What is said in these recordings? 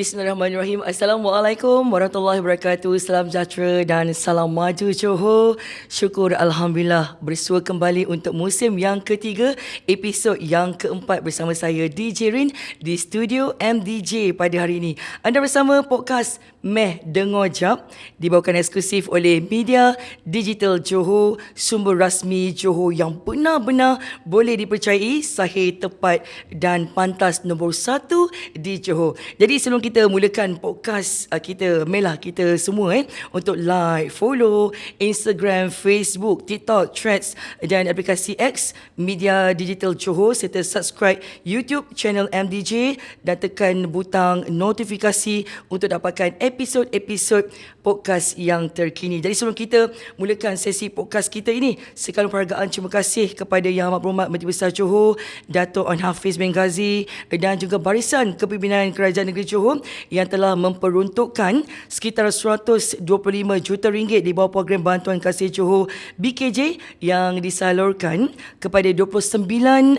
Bismillahirrahmanirrahim. Assalamualaikum warahmatullahi wabarakatuh. Salam sejahtera dan salam maju Johor. Syukur Alhamdulillah bersua kembali untuk musim yang ketiga, episod yang keempat bersama saya DJ Rin di studio MDJ pada hari ini. Anda bersama podcast Meh Dengar Jap dibawakan eksklusif oleh Media Digital Johor, sumber rasmi Johor yang benar-benar boleh dipercayai, sahih, tepat dan pantas nombor 1 di Johor. Jadi sebelum kita mulakan podcast kita, melah kita semua untuk like, follow Instagram, Facebook, TikTok, Threads dan aplikasi X Media Digital Johor, serta subscribe YouTube channel MDJ dan tekan butang notifikasi untuk dapatkan episod-episod podcast yang terkini. Jadi sebelum kita mulakan sesi podcast kita ini, sekalipun penghargaan terima kasih kepada Yang Amat Berhormat Menteri Besar Johor Dato' Onn Hafiz bin Ghazi dan juga barisan kepimpinan Kerajaan Negeri Johor yang telah memperuntukkan sekitar 125 juta ringgit di bawah program bantuan kasih Johor BKJ yang disalurkan kepada 29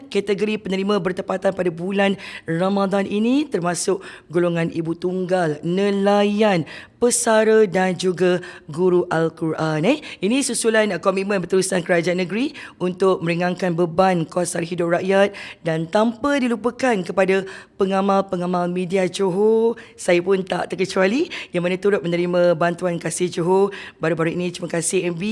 kategori penerima bertepatan pada bulan Ramadan ini, termasuk golongan ibu tunggal, nelayan, pesara dan juga guru Al-Quran. Ini susulan komitmen berterusan Kerajaan Negeri untuk meringankan beban kos sara hidup rakyat dan tanpa dilupakan kepada pengamal-pengamal media Johor. Saya pun tak terkecuali yang mana turut menerima bantuan kasih Johor baru-baru ini. Terima kasih MB.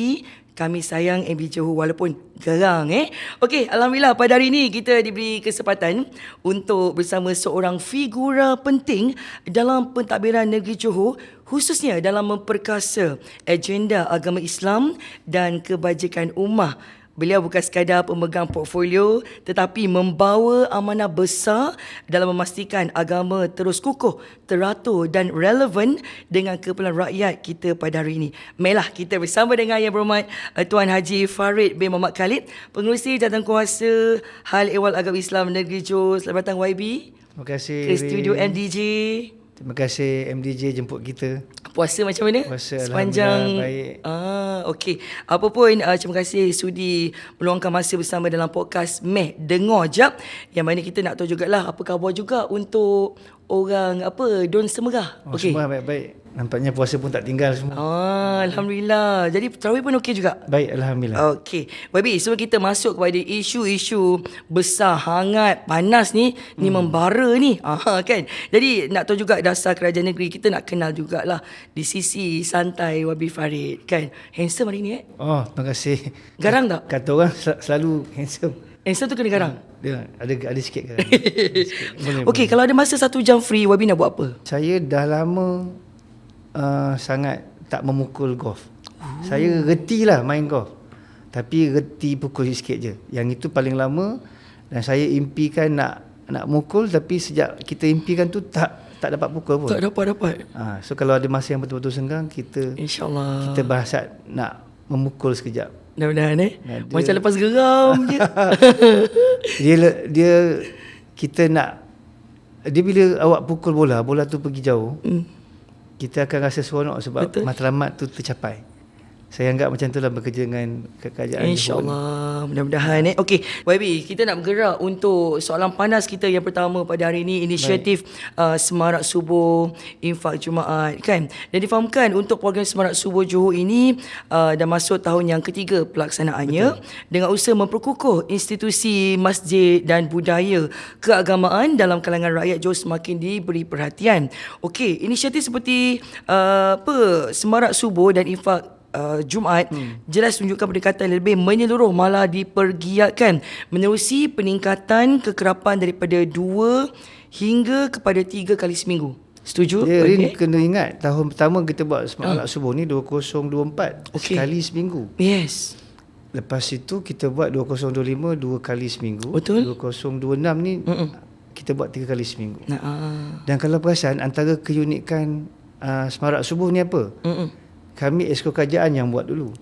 Kami sayang MB Johor walaupun gerang. Okey, Alhamdulillah pada hari ini kita diberi kesempatan untuk bersama seorang figura penting dalam pentadbiran negeri Johor, khususnya dalam memperkasa agenda agama Islam dan kebajikan ummah. Beliau bukan sekadar pemegang portfolio tetapi membawa amanah besar dalam memastikan agama terus kukuh, teratur dan relevan dengan keperluan rakyat kita pada hari ini. Melah kita bersama dengan Yang Berhormat Tuan Haji Farid bin Muhammad Khalid, Pengerusi Jawatankuasa Hal Ehwal Agama Islam Negeri Johor. Selamat datang YB. Terima kasih ke studio MDJ. Terima kasih MDJ jemput kita. Puasa macam mana? Puasa sepanjang baik. Okey. Apa pun terima kasih sudi meluangkan masa bersama dalam podcast Meh Dengar Jap, yang mana kita nak tahu jugalah apa khabar juga untuk orang Don Semerah. Okey. Semua baik-baik. Nampaknya puasa pun tak tinggal semua. Alhamdulillah. Jadi tarawih pun okey juga? Baik, Alhamdulillah. Okey. YB, sebelum kita masuk kepada isu-isu besar, hangat, panas ni membara ni. Kan? Jadi nak tahu juga dasar kerajaan negeri, kita nak kenal jugalah di sisi santai YB Farid. Kan? Handsome hari ni Terima kasih. Garang tak? Kata orang selalu handsome. Handsome tu kena garang? Dia ada sikit garang. Okey, kalau ada masa 1 jam free, YB nak buat apa? Saya dah lama sangat tak memukul golf. Saya reti lah main golf, tapi reti pukul sikit je. Yang itu paling lama. Dan saya impikan nak mukul, tapi sejak kita impikan tu tak dapat pukul pun. Tak dapat. So kalau ada masa yang betul-betul senggang, kita InsyaAllah kita berhasrat nak memukul sekejap. Mudah-mudahan macam lepas geram je. Dia kita nak, dia bila awak pukul bola tu pergi jauh, kita akan rasa seronok sebab betul, matlamat tu tercapai. Saya anggap macam itulah bekerja dengan kerajaan. InsyaAllah, mudah-mudahan. Okey, YB, kita nak bergerak untuk soalan panas kita yang pertama pada hari ini, inisiatif Semarak Subuh Infak Jumaat, kan? Dan difahamkan untuk program Semarak Subuh Johor ini dah masuk tahun yang ketiga pelaksanaannya. Betul. Dengan usaha memperkukuh institusi masjid dan budaya keagamaan dalam kalangan rakyat Johor semakin diberi perhatian. Okey, inisiatif seperti Semarak Subuh dan Infak Jumaat jelas menunjukkan pendekatan lebih menyeluruh, malah dipergiatkan menerusi peningkatan kekerapan daripada 2 hingga kepada 3 kali seminggu. Setuju? Rin kena ingat tahun pertama kita buat Semarak Subuh ni 2024, sekali seminggu. Yes. Lepas itu kita buat 2025 2 kali seminggu. Betul. 2026 ni kita buat 3 kali seminggu. Dan kalau perasan, antara keunikan Semarak Subuh ni apa? Kami Exco Kerajaan yang buat dulu.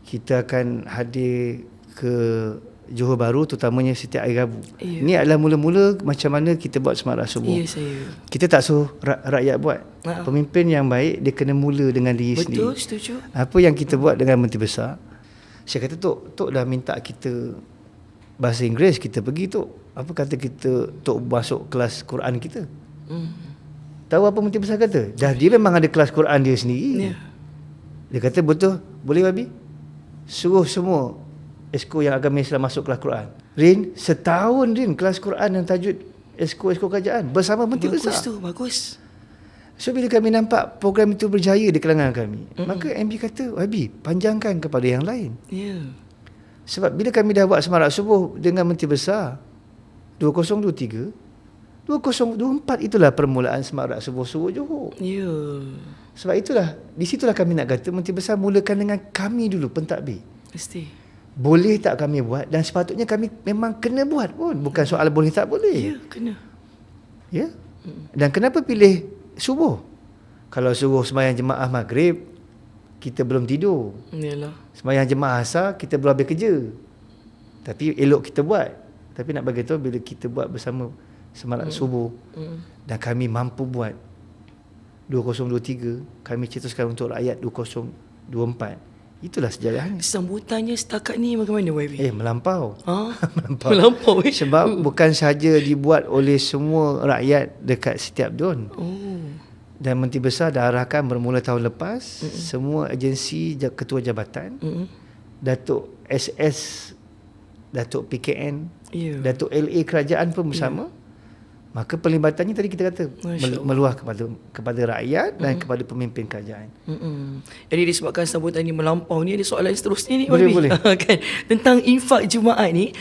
Kita akan hadir ke Johor Bahru, terutamanya setiap hari Rabu. Ini adalah mula-mula macam mana kita buat Semarak Subuh. Kita tak suruh rakyat buat. Pemimpin yang baik, dia kena mula dengan diri sendiri. Betul, setuju. Apa yang kita buat dengan Menteri Besar, saya kata, Tok dah minta kita bahasa Inggeris, kita pergi Tok. Apa kata kita Tok masuk kelas Quran kita? Tahu apa Menteri Besar kata? Dah dia memang ada kelas Quran dia sendiri. Dia kata betul, boleh Wabi? Suruh semua esko yang agama Islam masuk kelas Quran. Rin, setahun Rin kelas Quran dan tajuk esko kerajaan bersama Menteri Besar. Bagus tu, bagus. So bila kami nampak program itu berjaya di kalangan kami, maka MB kata, Wabi, panjangkan kepada yang lain. Sebab bila kami dah buat semarak subuh dengan Menteri Besar 2023, 2024 itulah permulaan semarak subuh Johor. Sebab itulah, di situlah kami nak kata Menteri Besar mulakan dengan kami dulu, pentadbir. Mesti. Boleh tak kami buat, dan sepatutnya kami memang kena buat pun. Bukan soal boleh tak boleh. Ya, kena. Ya. Dan kenapa pilih subuh? Kalau suruh sembahyang jemaah maghrib, kita belum tidur. Yalah. Sembahyang jemaah asar, kita belum habis kerja. Tapi elok kita buat. Tapi nak bagi tahu, bila kita buat bersama semarak subuh, dan kami mampu buat 2023, kami cetuskan untuk rakyat 2024. Itulah sejarahnya. Sambutannya setakat ni bagaimana, YB? Melampau. Melampau. Sebab bukan sahaja dibuat oleh semua rakyat dekat setiap zon. Dan Menteri Besar dah arahkan bermula tahun lepas, semua agensi ketua jabatan, Datuk SS, Datuk PKN, Datuk LA kerajaan pun bersama. Maka pellibatannya tadi kita kata meluah kepada rakyat dan kepada pemimpin kerajaan. Jadi disebabkan sambutan ni melampau ni, ada soalan seterusnya ni, boleh. Kan? Tentang infak Jumaat ni,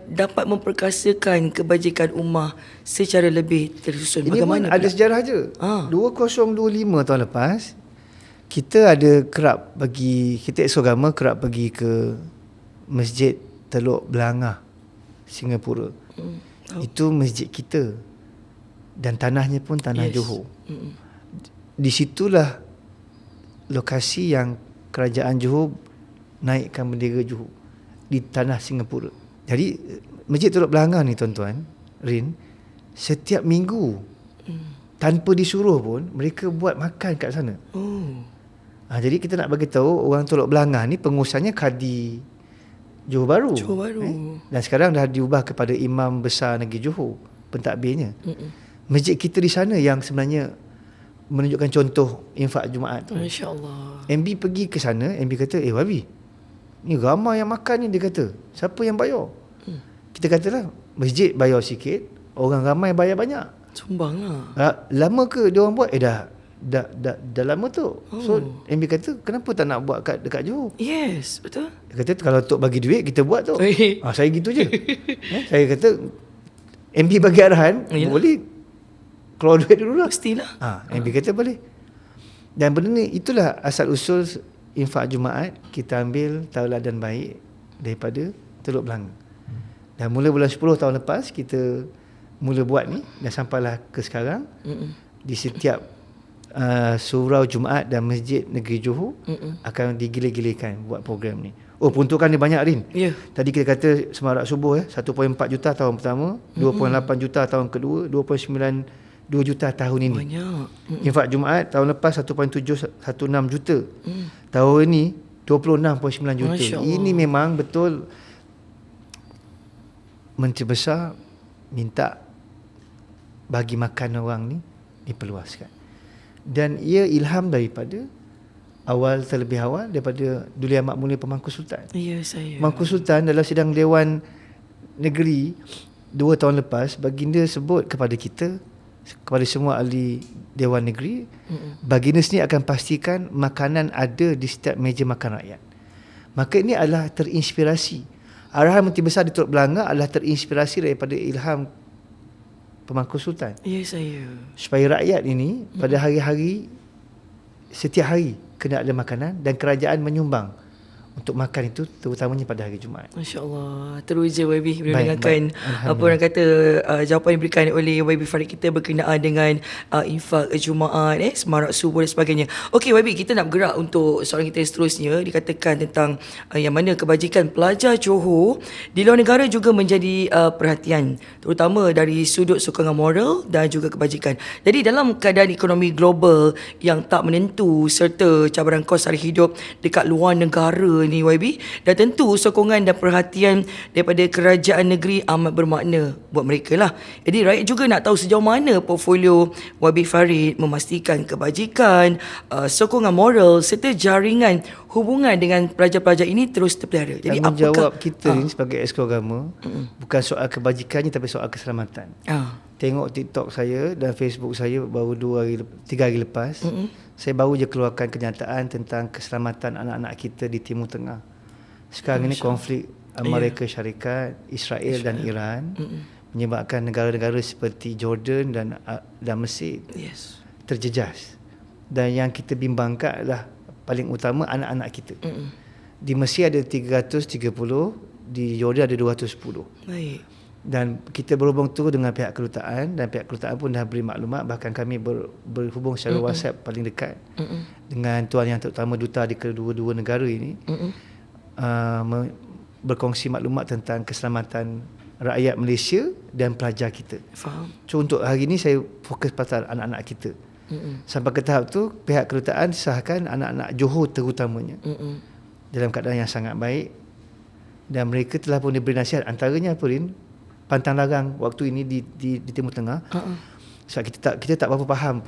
dapat memperkasakan kebajikan ummah secara lebih tersusun. Ini bagaimana pun ada sejarah je. 2025 tahun lepas, kita ada kita ex-agama kerap pergi ke Masjid Teluk Belangah, Singapura. Itu masjid kita, dan tanahnya pun tanah Johor. Di situlah lokasi yang kerajaan Johor naikkan bendera Johor, di tanah Singapura. Jadi Masjid Teluk Belangah ni, tuan-tuan, Rin, setiap minggu tanpa disuruh pun mereka buat makan kat sana. Jadi kita nak bagi tahu, orang Teluk Belangah ni pengurusnya Kadi Johor Bahru. Dan sekarang dah diubah kepada Imam Besar Negeri Johor, pentadbirnya. Masjid kita di sana yang sebenarnya menunjukkan contoh infak Jumaat tu. Masya-Allah. MB pergi ke sana, MB kata, Wabi, ni ramai yang makan ni. Dia kata, siapa yang bayar? Kita katalah, masjid bayar sikit, orang ramai bayar banyak. Sumbang lah. Lama ke dia orang buat? Dah lama tu. So MB kata, kenapa tak nak buat dekat Johor? Yes, betul. Dia kata, kalau Tok bagi duit, kita buat tu. Saya gitu je. Saya kata, MB bagi arahan, boleh keluar duit dulu lah. Mestilah. MB kata boleh. Dan benda ni, itulah asal usul infak Jumaat. Kita ambil tauladan baik daripada Teluk Belangah. Dan mula bulan 10 tahun lepas, kita mula buat ni, dan sampailah ke sekarang. Di setiap surau Jumaat dan Masjid Negeri Johor akan digila-gilakan buat program ni. Peruntukan dia banyak, Rin. Tadi kita kata semarak subuh 1.4 juta tahun pertama, 2.8 juta tahun kedua, 2.92 juta tahun ini. Banyak. Infak Jumaat tahun lepas 1.716 juta. Tahun ini 26.9 juta. Ini memang betul Menteri Besar minta bagi makan orang ni diperluaskan. Dan ia ilham daripada terlebih awal daripada Duli Amat Mulia Pemangku Sultan. Ya, saya. Pemangku Sultan dalam sidang Dewan Negeri 2 tahun lepas, baginda sebut kepada kita, kepada semua ahli Dewan Negeri, baginda sendiri akan pastikan makanan ada di setiap meja makan rakyat. Maka ini adalah terinspirasi. Arahan Menteri Besar di Teluk Belangah adalah terinspirasi daripada ilham Pemangku Sultan. Ya, saya. Supaya rakyat ini pada hari-hari, setiap hari kena ada makanan, dan kerajaan menyumbang untuk makan itu, terutamanya pada hari Jumaat. Masya-Allah. Teruja YB bila dengarkan apa orang kata jawapan yang diberikan oleh YB Farid kita berkenaan dengan infak Jumaat, semarak subuh dan sebagainya. Okey YB, kita nak bergerak untuk soalan kita yang seterusnya. Dikatakan tentang yang mana kebajikan pelajar Johor di luar negara juga menjadi perhatian, terutama dari sudut sokongan moral dan juga kebajikan. Jadi dalam keadaan ekonomi global yang tak menentu serta cabaran kos sara hidup dekat luar negara ni YB. Dan tentu sokongan dan perhatian daripada kerajaan negeri amat bermakna buat mereka lah. Jadi rakyat juga nak tahu sejauh mana portfolio YB Farid memastikan kebajikan, sokongan moral serta jaringan hubungan dengan pelajar-pelajar ini terus terpelihara. Jadi tanggungjawab kita ni sebagai exco agama bukan soal kebajikannya tapi soal keselamatan. Tengok TikTok saya dan Facebook saya baru 3 hari lepas, saya baru je keluarkan kenyataan tentang keselamatan anak-anak kita di Timur Tengah. Sekarang ini konflik Amerika Syarikat, Israel dan Iran menyebabkan negara-negara seperti Jordan dan Mesir terjejas. Dan yang kita bimbangkan adalah paling utama anak-anak kita. Di Mesir ada 330, di Jordan ada 210. Baik. Dan kita berhubung tu dengan pihak kedutaan dan pihak kedutaan pun dah beri maklumat, bahkan kami berhubung secara WhatsApp paling dekat dengan tuan yang terutama duta di kedua-dua negara ini, berkongsi maklumat tentang keselamatan rakyat Malaysia dan pelajar kita. Faham. So untuk hari ini saya fokus pasal anak-anak kita. Sampai ke tahap tu pihak kedutaan sahkan anak-anak Johor terutamanya dalam keadaan yang sangat baik, dan mereka telah pun diberi nasihat, antaranya apa Rin, pantang larang waktu ini di Timur Tengah. Sebab kita tak berapa faham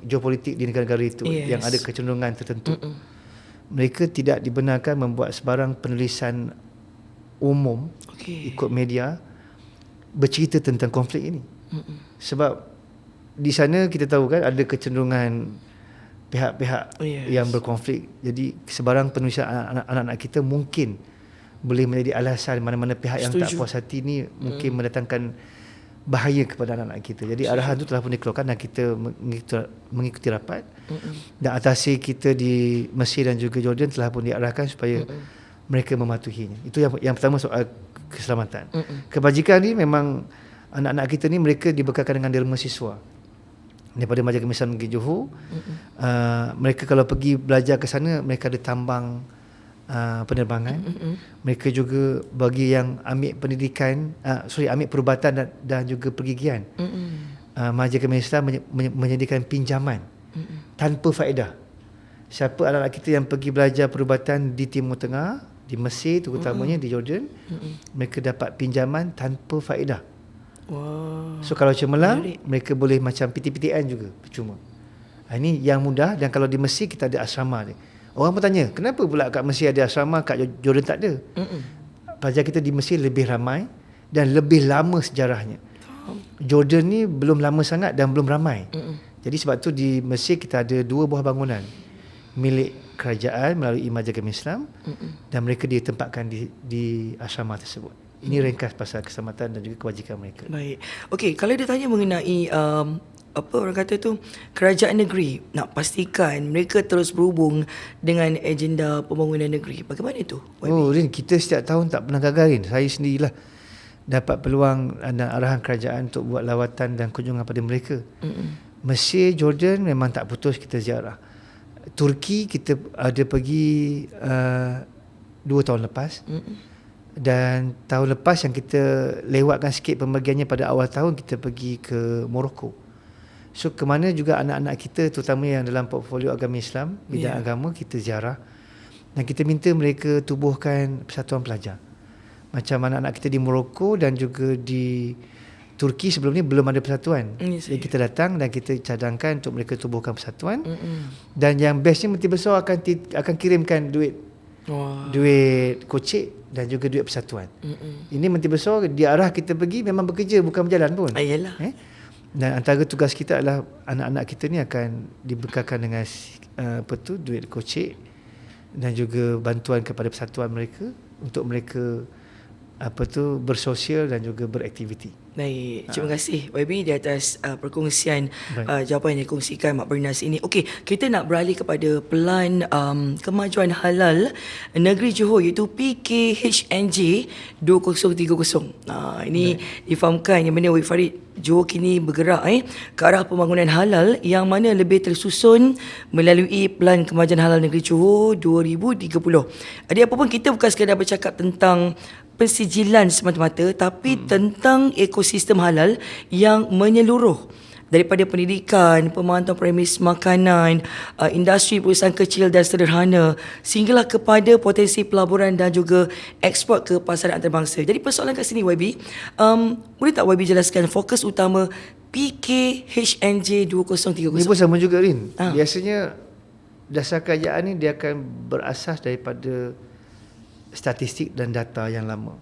geopolitik di negara-negara itu yang ada kecenderungan tertentu. Mereka tidak dibenarkan membuat sebarang penulisan umum ikut media bercerita tentang konflik ini. Sebab di sana kita tahu kan ada kecenderungan pihak-pihak yang berkonflik. Jadi sebarang penulisan anak-anak kita mungkin boleh menjadi alasan mana-mana pihak yang tak puas hati ni mungkin mendatangkan bahaya kepada anak-anak kita. Jadi arahan tu telah pun dikeluarkan dan kita mengikuti rapat. Dan atasi kita di Mesir dan juga Jordan telah pun diarahkan supaya mereka mematuhinya. Itu yang pertama, soal keselamatan. Kebajikan ni memang anak-anak kita ni mereka dibekalkan dengan derma siswa daripada Majlis Islam Negeri Johor. Mereka kalau pergi belajar ke sana, mereka ada tambang penerbangan. Mereka juga bagi yang ambil pendidikan, ambil perubatan dan juga pergigian. Majlis Islam menyediakan pinjaman tanpa faedah. Siapa anak-anak kita yang pergi belajar perubatan di Timur Tengah, di Mesir terutamanya, di Jordan, mereka dapat pinjaman tanpa faedah. Wow. So kalau cemerlang, mereka boleh macam PTPTN juga percuma. Ini yang mudah. Dan kalau di Mesir kita ada asrama dia. Orang pun tanya, kenapa pula kat Mesir ada asrama, kat Jordan tak ada? Pelajar kita di Mesir lebih ramai dan lebih lama sejarahnya. Jordan ni belum lama sangat dan belum ramai. Jadi sebab tu di Mesir kita ada 2 buah bangunan milik kerajaan melalui Majlis Islam, dan mereka ditempatkan di asrama tersebut. Ini ringkas pasal keselamatan dan juga kebajikan mereka. Baik. Okey, kalau dia tanya mengenai apa orang kata tu, kerajaan negeri nak pastikan mereka terus berhubung dengan agenda pembangunan negeri, bagaimana itu? Rin, kita setiap tahun tak pernah gagal, Rin. Saya sendirilah dapat peluang dan arahan kerajaan untuk buat lawatan dan kunjungan pada mereka. Mesir, Jordan memang tak putus kita ziarah. Turki kita ada pergi 2 tahun lepas. Dan tahun lepas yang kita lewatkan sikit pembagiannya pada awal tahun, kita pergi ke Morocco. So ke mana juga anak-anak kita terutama yang dalam portfolio agama Islam, bidang agama, kita ziarah. Dan kita minta mereka tubuhkan persatuan pelajar. Macam anak-anak kita di Morocco dan juga di Turki sebelum ni belum ada persatuan. Jadi kita datang dan kita cadangkan untuk mereka tubuhkan persatuan. Dan yang bestnya Menteri Besar akan kirimkan duit kocek dan juga duit persatuan. Ini Menteri Besar diarah kita pergi memang bekerja, bukan berjalan pun. Ayalah. Dan antara tugas kita adalah anak-anak kita ni akan dibekalkan dengan duit kocek dan juga bantuan kepada persatuan mereka untuk mereka bersosial dan juga beraktiviti. Baik, terima kasih YB di atas perkongsian jawapan yang dikongsikan Mak Bernas ini. Okey, kita nak beralih kepada pelan kemajuan halal negeri Johor, iaitu PKHNJ 2030. Ini difahamkan yang mana YB Farid, Johor kini bergerak ke arah pembangunan halal yang mana lebih tersusun melalui Pelan Kemajuan Halal Negeri Johor 2030. Adik, apa pun kita bukan sekadar bercakap tentang pensijilan semata-mata, tapi tentang ekosistem halal yang menyeluruh daripada pendidikan, pemantauan premis makanan, industri perusahaan kecil dan sederhana, sehinggalah kepada potensi pelaburan dan juga ekspor ke pasaran antarabangsa. Jadi persoalan kat sini YB, boleh tak YB jelaskan fokus utama PKHNJ 2030? Ini pun sama juga Rin. Biasanya dasar kerajaan ni dia akan berasas daripada statistik dan data yang lama.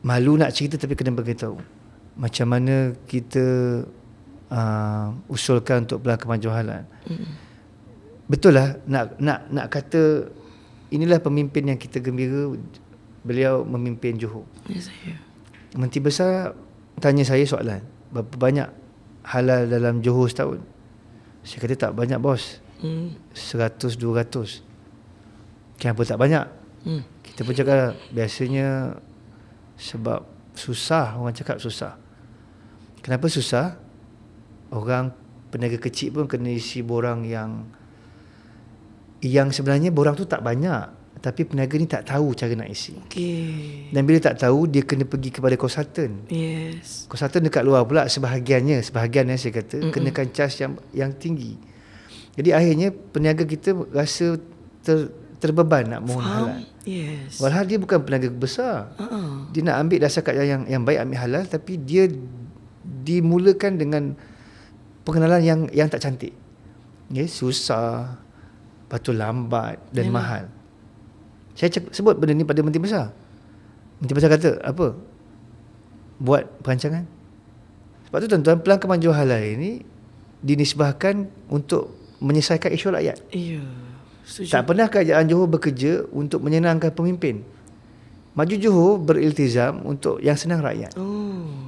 Malu nak cerita tapi kena beritahu. Macam mana kita usulkan untuk pelakon jualan. Betul lah nak kata inilah pemimpin yang kita gembira, beliau memimpin Johor. Ya, saya. Menteri Besar tanya saya soalan, berapa banyak halal dalam Johor setahun? Saya kata tak banyak bos. 100-200. Kenapa tak banyak? Kita pun cakap biasanya sebab susah, orang cakap susah. Kenapa susah? Orang peniaga kecil pun kena isi borang yang sebenarnya borang tu tak banyak, tapi peniaga ni tak tahu cara nak isi. Okay. Dan bila tak tahu, dia kena pergi kepada konsultan. Yes. Konsultan dekat luar pula sebahagian saya kata kenakan cas yang tinggi. Jadi akhirnya peniaga kita rasa terbeban nak mohon halal. Yes. Walhal dia bukan peniaga besar. Dia nak ambil dasar kerajaan yang baik, ambil halal, tapi dia dimulakan dengan pengenalan yang tak cantik. Susah, lepas tu lambat dan mahal. Saya sebut benda ni pada Menteri Besar. Menteri Besar kata apa? Buat perancangan. Sebab tu tuan-tuan, Pelan Kemajuan Halal ini dinisbahkan untuk menyelesaikan isu rakyat. Ya. Setuju. Tak pernah kerajaan Johor bekerja untuk menyenangkan pemimpin. Maju Johor beriltizam untuk yang senang rakyat.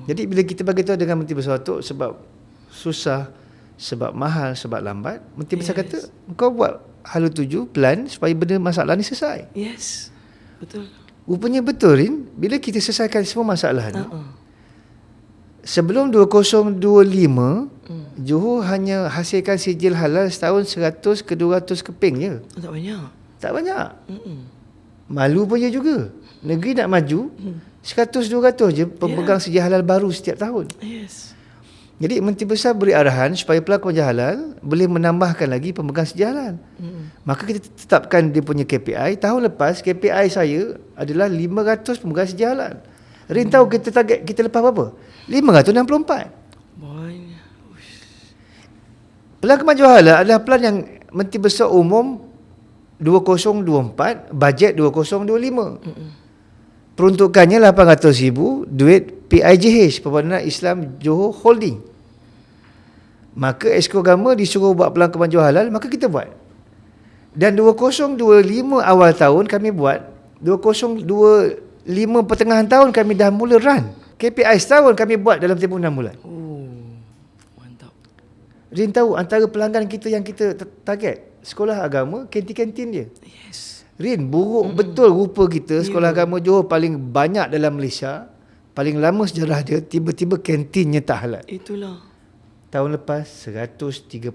Jadi bila kita bagi tahu dengan Menteri Besar tu sebab susah, sebab mahal, sebab lambat, Menteri Besar kata kau buat hala tuju plan supaya benda masalah ni selesai. Yes. Betul. Rupanya betul Rin, bila kita selesaikan semua masalah ni, sebelum 2025 Johor hanya hasilkan sijil halal setahun 100 ke 200 keping je. Tak banyak. Tak banyak. Malu pun je juga. Negeri nak maju 100-200 je pemegang sijil halal baru setiap tahun. Yes. Jadi Menteri Besar beri arahan supaya pelakon halal boleh menambahkan lagi pemegang sijil halal. Maka kita tetapkan dia punya KPI. Tahun lepas KPI saya adalah 500 pemegang sijil halal. Rin tahu kita target kita lepas berapa? 564. Banyak. Pelan Kemajuan Halal adalah plan yang Menteri Besar umum 2024, bajet 2025. Peruntukannya 800,000 duit PIJH, Perbandaran Islam Johor Holding. Maka Exco Agama disuruh buat Pelan Kemajuan Halal, maka kita buat. Dan 2025 awal tahun kami buat, 2025 pertengahan tahun kami dah mula run. KPI setahun kami buat dalam tempoh 6 bulan. Mantap. Rin tahu antara pelanggan kita yang kita target sekolah agama, kantin-kantin dia. Yes. Rin, buruk betul rupa kita. Sekolah agama Johor paling banyak dalam Malaysia, paling lama sejarah dia, tiba-tiba kantinnya tak halal. Itulah. Tahun lepas 133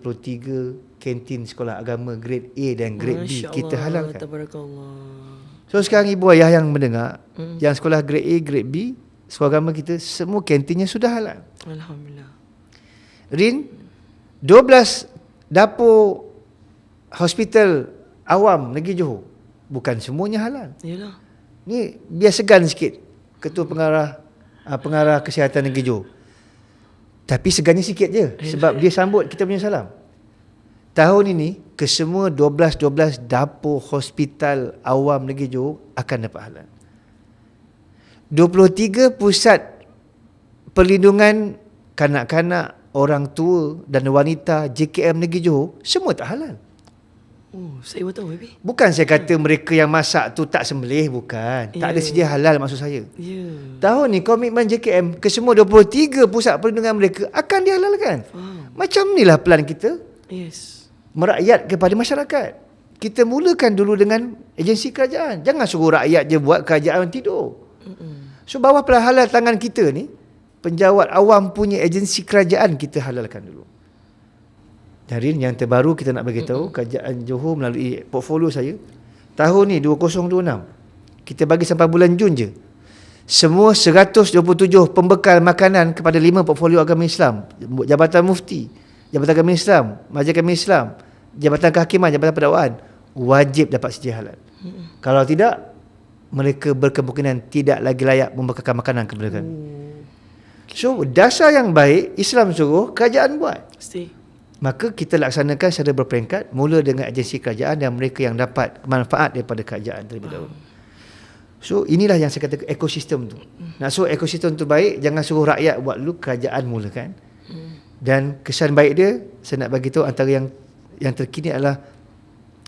kantin sekolah agama grade A dan grade B kita halalkan. Tabarakallah. So sekarang ibu ayah yang mendengar, yang sekolah grade A, grade B, sekolah agama kita semua kantinnya sudah halal. Alhamdulillah. Rin, 12 dapur hospital awam negeri Johor, bukan semuanya halal. Yalah. Ni biar segan sikit Ketua Pengarah Kesihatan Negeri Johor. Tapi segannya sikit je sebab dia sambut kita punya salam. Tahun ini kesemua 12 dapur hospital awam negeri Johor akan dapat halal. 23 pusat perlindungan kanak-kanak, orang tua dan wanita JKM negeri Johor semua tak halal. Saya tahu baby. Bukan saya kata mereka yang masak tu tak sembelih, bukan. Tak ada sedia halal maksud saya. Tahun ni komitmen JKM ke semua 23 pusat perlindungan mereka akan dihalalkan. Macam inilah plan kita. Yes. Merakyat kepada masyarakat. Kita mulakan dulu dengan agensi kerajaan. Jangan suruh rakyat je buat, kerajaan tidur. So bawah plan halal tangan kita ni, penjawat awam punya agensi kerajaan kita halalkan dulu. Darin, yang terbaru kita nak bagi tahu, kerajaan Johor melalui portfolio saya tahun ni 2026 kita bagi sampai bulan Jun je semua 127 pembekal makanan kepada 5 portfolio agama Islam, Jabatan Mufti, Jabatan Agama Islam, Majlis Agama Islam, Jabatan Kehakiman, Jabatan Pendakwaan, wajib dapat sedia halal. Kalau tidak, mereka berkemungkinan tidak lagi layak membekalkan makanan kepada kami. So dasar yang baik Islam suruh, kerajaan buat. Mesti. Maka kita laksanakan secara berperingkat, mula dengan agensi kerajaan dan mereka yang dapat manfaat daripada kerajaan terlebih dahulu. So inilah yang saya kata ekosistem tu. Nak suruh ekosistem tu baik, jangan suruh rakyat buat dulu, kerajaan mulakan. Dan kesan baik dia, saya nak bagi tahu antara yang terkini adalah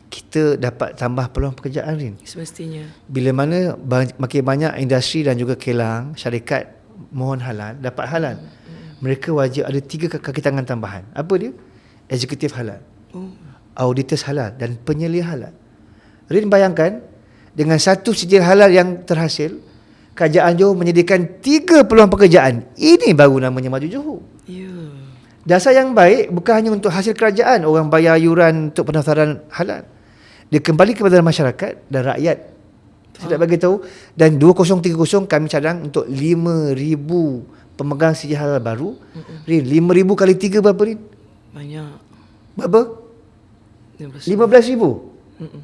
kita dapat tambah peluang pekerjaan, Rin. Semestinya. Bila mana makin banyak industri dan juga kilang, syarikat mohon halal, dapat halal. Mereka wajib ada 3 kaki tangan tambahan. Apa dia? Eksekutif halal, auditors halal dan penyelia halal. Rin bayangkan, dengan satu sijil halal yang terhasil, kerajaan Johor menyediakan 3 peluang pekerjaan. Ini baru namanya maju Johor. Dasar yang baik bukan hanya untuk hasil kerajaan, orang bayar yuran untuk pendaftaran halal. Dia kembali kepada masyarakat dan rakyat. Saya nak bagi tahu, dan 2030 kami cadang untuk 5,000 pemegang sijil halal baru. Rin, 5,000 kali 3 berapa, Rin? Banyak. Berapa? 15,000.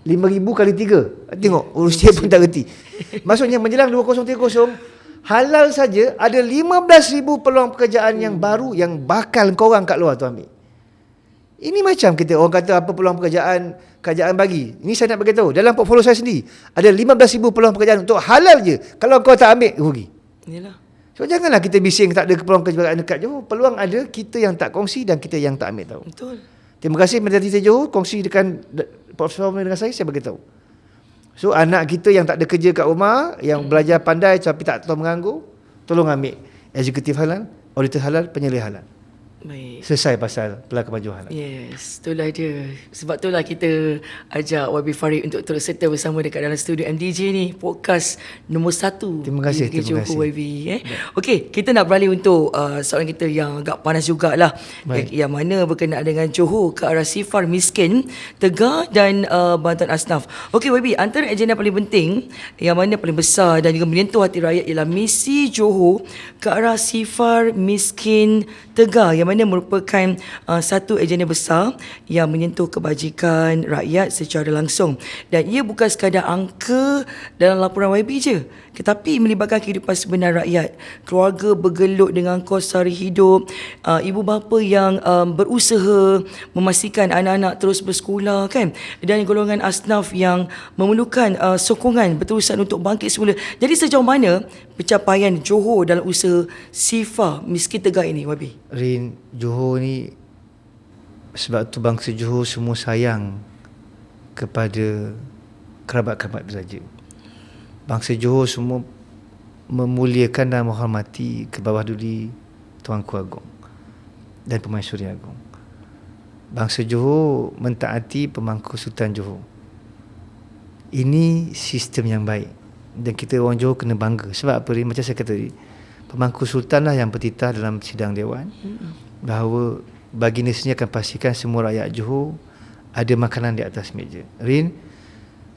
5,000 kali 3. Tengok, urusia pun tak reti. Maksudnya menjelang 2030, halal saja ada 15,000 peluang pekerjaan yang baru yang bakal korang kat luar tu ambil. Ini macam kita orang kata apa peluang pekerjaan kerajaan bagi. Ini saya nak bagi tahu, dalam portfolio saya sendiri ada 15,000 peluang pekerjaan untuk halal je. Kalau kau tak ambil, rugi. Inilah. So janganlah kita bising tak ada peluang pekerjaan dekat Johor. Peluang ada, kita yang tak kongsi dan kita yang tak ambil tahu. Betul. Terima kasih Menteri Johor kongsi dengan platform dengan saya bagi tahu. So anak kita yang tak ada kerja kat rumah, yang belajar pandai tapi tak tahu menganggur, tolong ambil eksekutif halal, auditor halal, penyelia halal. Baik. Selesai pasal pelakon baju halal. Yes, itulah dia. Sebab itulah kita ajak YB Farid untuk terus serta bersama dekat dalam studio MDJ ni, podcast nombor 1. Terima kasih, di terima kasih. YB, Okey, kita nak beralih untuk soalan kita yang agak panas jugalah. Yang mana berkenaan dengan Johor ke arah sifar miskin, Tegar dan Bantuan Asnaf. Okey YB, antara agenda paling penting yang mana paling besar dan juga menyentuh hati rakyat ialah misi Johor ke arah sifar miskin Tegar, yang mana merupakan satu agenda besar yang menyentuh kebajikan rakyat secara langsung. Dan ia bukan sekadar angka dalam laporan YB je, tetapi melibatkan kehidupan sebenar rakyat. Keluarga bergelut dengan kos sara hidup, ibu bapa yang berusaha memastikan anak-anak terus bersekolah kan, dan golongan asnaf yang memerlukan sokongan berterusan untuk bangkit semula. Jadi sejauh mana pencapaian Johor dalam usaha sifar miskin Tegar ini, YB? Rin, Johor ni, sebab tu bangsa Johor semua sayang kepada kerabat-kerabat deraja. Bangsa Johor semua memuliakan dan menghormati ke bawah duli Tuanku Agong dan Permaisuri Agong. Bangsa Johor mentaati Pemangku Sultan Johor. Ini sistem yang baik dan kita orang Johor kena bangga. Sebab apa, macam saya kata tadi, Pemangku Sultan lah yang bertitah dalam sidang Dewan bahawa baginda sendiri akan pastikan semua rakyat Johor ada makanan di atas meja. Rin,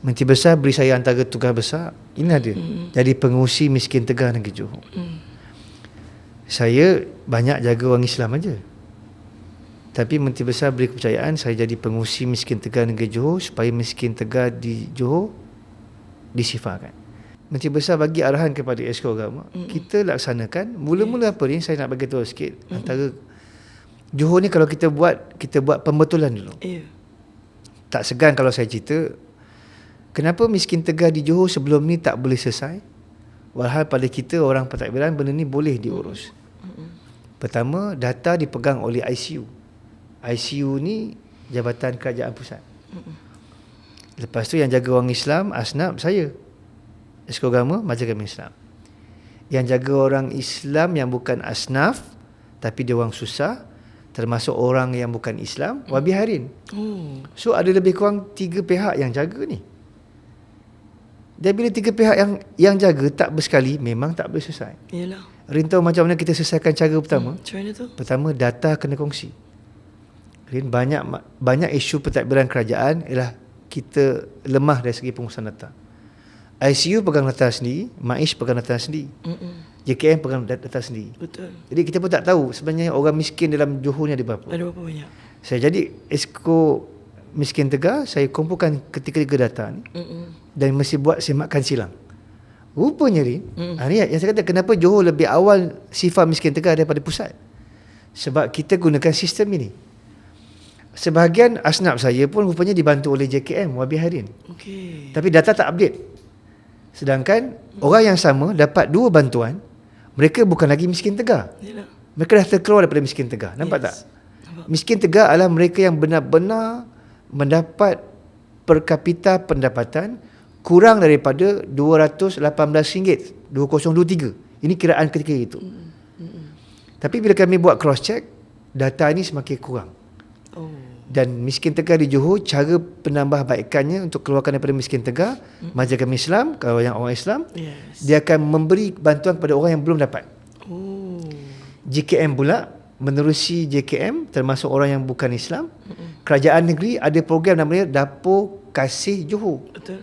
Menteri Besar beri saya antara tugas besar, inilah dia, jadi pengurusi miskin Tegar negeri Johor. Saya banyak jaga orang Islam aja, tapi Menteri Besar beri kepercayaan saya jadi pengurusi miskin Tegar negeri Johor supaya miskin Tegar di Johor disifarkan. Menteri Besar bagi arahan kepada Esko Agama, kita laksanakan. Mula-mula apa ni, saya nak bagi tahu sikit. Antara Johor ni kalau kita buat pembetulan dulu. Tak segan kalau saya cerita kenapa miskin Tegar di Johor sebelum ni tak boleh selesai, walhal pada kita orang pentadbiran benda ni boleh diurus. Pertama, data dipegang oleh ICU. ICU ni Jabatan Kerajaan Pusat. Lepas tu yang jaga orang Islam, Asnaf, saya, Esko Agama, Majlis Agama Islam. Yang jaga orang Islam yang bukan Asnaf tapi dia orang susah, termasuk orang yang bukan Islam, Wabi Harin. So ada lebih kurang 3 pihak yang jaga ni. Dan bila 3 pihak yang jaga tak bersekali, memang tak boleh selesai. Yalah. Rin tahu macam mana kita selesaikan cara pertama? Macam mana tu? Pertama, data kena kongsi. Rin, banyak isu pentadbiran kerajaan ialah kita lemah dari segi pengurusan data. ICU pegang data sendiri, MAIS pegang data sendiri, JKM pegang data sendiri. Betul. Jadi kita pun tak tahu sebenarnya orang miskin dalam Johor ni ada berapa. Ada berapa banyak? Saya jadi Esko Miskin Tegar, saya kumpulkan ketiga-tiga data ni dan mesti buat semakan silang. Rupanya Rin, ni yang saya kata kenapa Johor lebih awal sifar Miskin Tegar daripada pusat. Sebab kita gunakan sistem ini. Sebahagian asnaf saya pun rupanya dibantu oleh JKM, Wabi Hairin. Okey. Tapi data tak update. Sedangkan orang yang sama dapat dua bantuan, mereka bukan lagi Miskin Tegar. Yalah. Mereka dah terkeluar daripada Miskin Tegar. Nampak tak? Nampak. Miskin Tegar adalah mereka yang benar-benar mendapat per kapita pendapatan kurang daripada RM218, 2023. Ini kiraan ketika itu. Tapi bila kami buat cross check, data ini semakin kurang. Oh. Dan Miskin Tegar di Johor, cara penambahbaikannya untuk keluarkan daripada Miskin Tegar, Majalah Islam, kalau yang orang Islam, dia akan memberi bantuan kepada orang yang belum dapat. Oh. JKM pula menerusi JKM, termasuk orang yang bukan Islam. Kerajaan negeri ada program namanya Dapur Kasih Johor. Betul.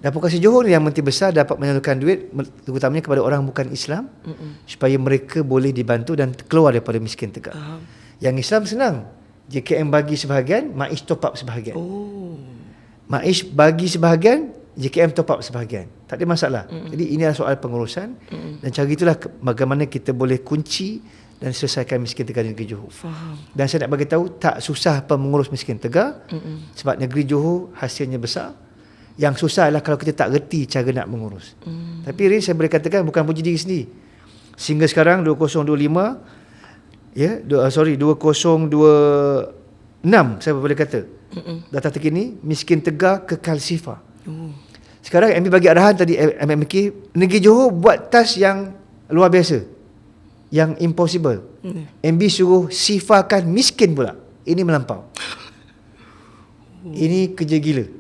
Dapur Kasih Johor ni yang menteri besar dapat menyalurkan duit terutamanya kepada orang bukan Islam, supaya mereka boleh dibantu dan keluar daripada Miskin Tegar. Yang Islam senang, JKM bagi sebahagian, MAIS top up sebahagian. Oh. MAIS bagi sebahagian, JKM top up sebahagian. Tak ada masalah. Jadi ini adalah soal pengurusan, dan cara itulah bagaimana kita boleh kunci dan selesaikan Miskin Tegar di negeri Johor. Faham. Dan saya nak bagi tahu, tak susah mengurus Miskin Tegar, sebab negeri Johor hasilnya besar. Yang susah adalah kalau kita tak reti cara nak mengurus. Tapi Rin, saya boleh katakan bukan puji diri sendiri. Sehingga sekarang 2025, 2026 saya boleh kata, data terkini Miskin Tegar kekal sifar. Sekarang MB bagi arahan tadi, MMK, negeri Johor buat task yang luar biasa, yang impossible. MB suruh sifarkan miskin pula. Ini melampau. Ini kerja gila.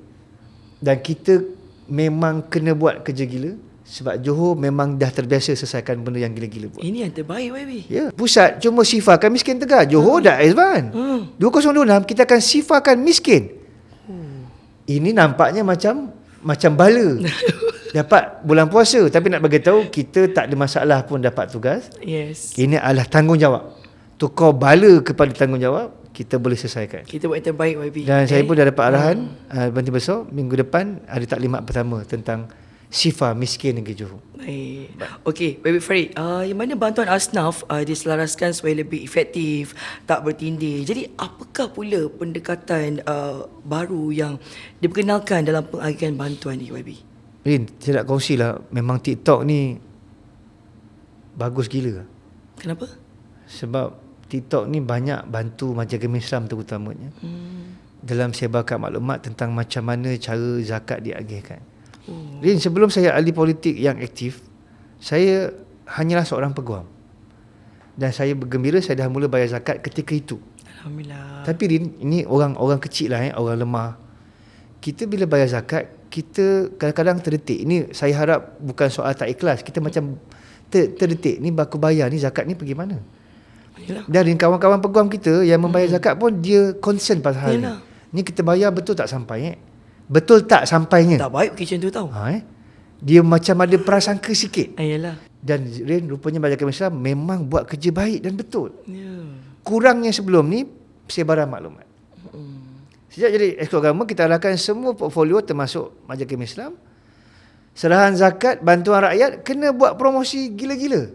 Dan kita memang kena buat kerja gila, sebab Johor memang dah terbiasa selesaikan benda yang gila-gila buat. Ini yang terbaik, baby. Ya, pusat cuma sifarkan Miskin Tegar. Johor dah advance. 2026 kita akan sifarkan miskin. Ini nampaknya macam bala. Dapat bulan puasa, tapi nak bagi tahu kita tak ada masalah pun dapat tugas. Yes. Ini adalah tanggungjawab. Tukar bala kepada tanggungjawab, kita boleh selesaikan. Kita buat yang terbaik, YB. Dan saya pun dah dapat arahan Menteri Besar minggu depan ada taklimat pertama tentang sifar miskin negeri Johor. Baik. Okey, Baby Farid, yang mana bantuan asnaf diselaraskan supaya lebih efektif, tak bertindih. Jadi, apakah pula pendekatan baru yang diperkenalkan dalam pengagihan bantuan ni, YB? Rin, saya nak kongsilah, memang TikTok ni bagus gila. Kenapa? Sebab TikTok ni banyak bantu Majalah Islam terutamanya dalam sebarkan maklumat tentang macam mana cara zakat diagihkan. Rin, sebelum saya ahli politik yang aktif, saya hanyalah seorang peguam. Dan saya bergembira saya dah mula bayar zakat ketika itu. Alhamdulillah. Tapi Rin, ini orang kecil lah, orang lemah. Kita bila bayar zakat, kita kadang-kadang terdetik. Ini saya harap bukan soal tak ikhlas. Kita macam terdetik. Ni aku bayar ni, zakat ni pergi mana? Dan kawan-kawan peguam kita yang membayar zakat pun dia concern pasal hal ni. Ni kita bayar betul tak sampai? Betul tak sampainya? Tak baik macam tu tau. Dia macam ada prasangka sikit. Ayalah. Dan Rin, rupanya Majalah Islam memang buat kerja baik dan betul. Kurangnya sebelum ni sebaran maklumat. Sejak jadi Exco Agama, kita arahkan semua portfolio termasuk Majalah Islam, serahan zakat, bantuan rakyat, kena buat promosi gila-gila.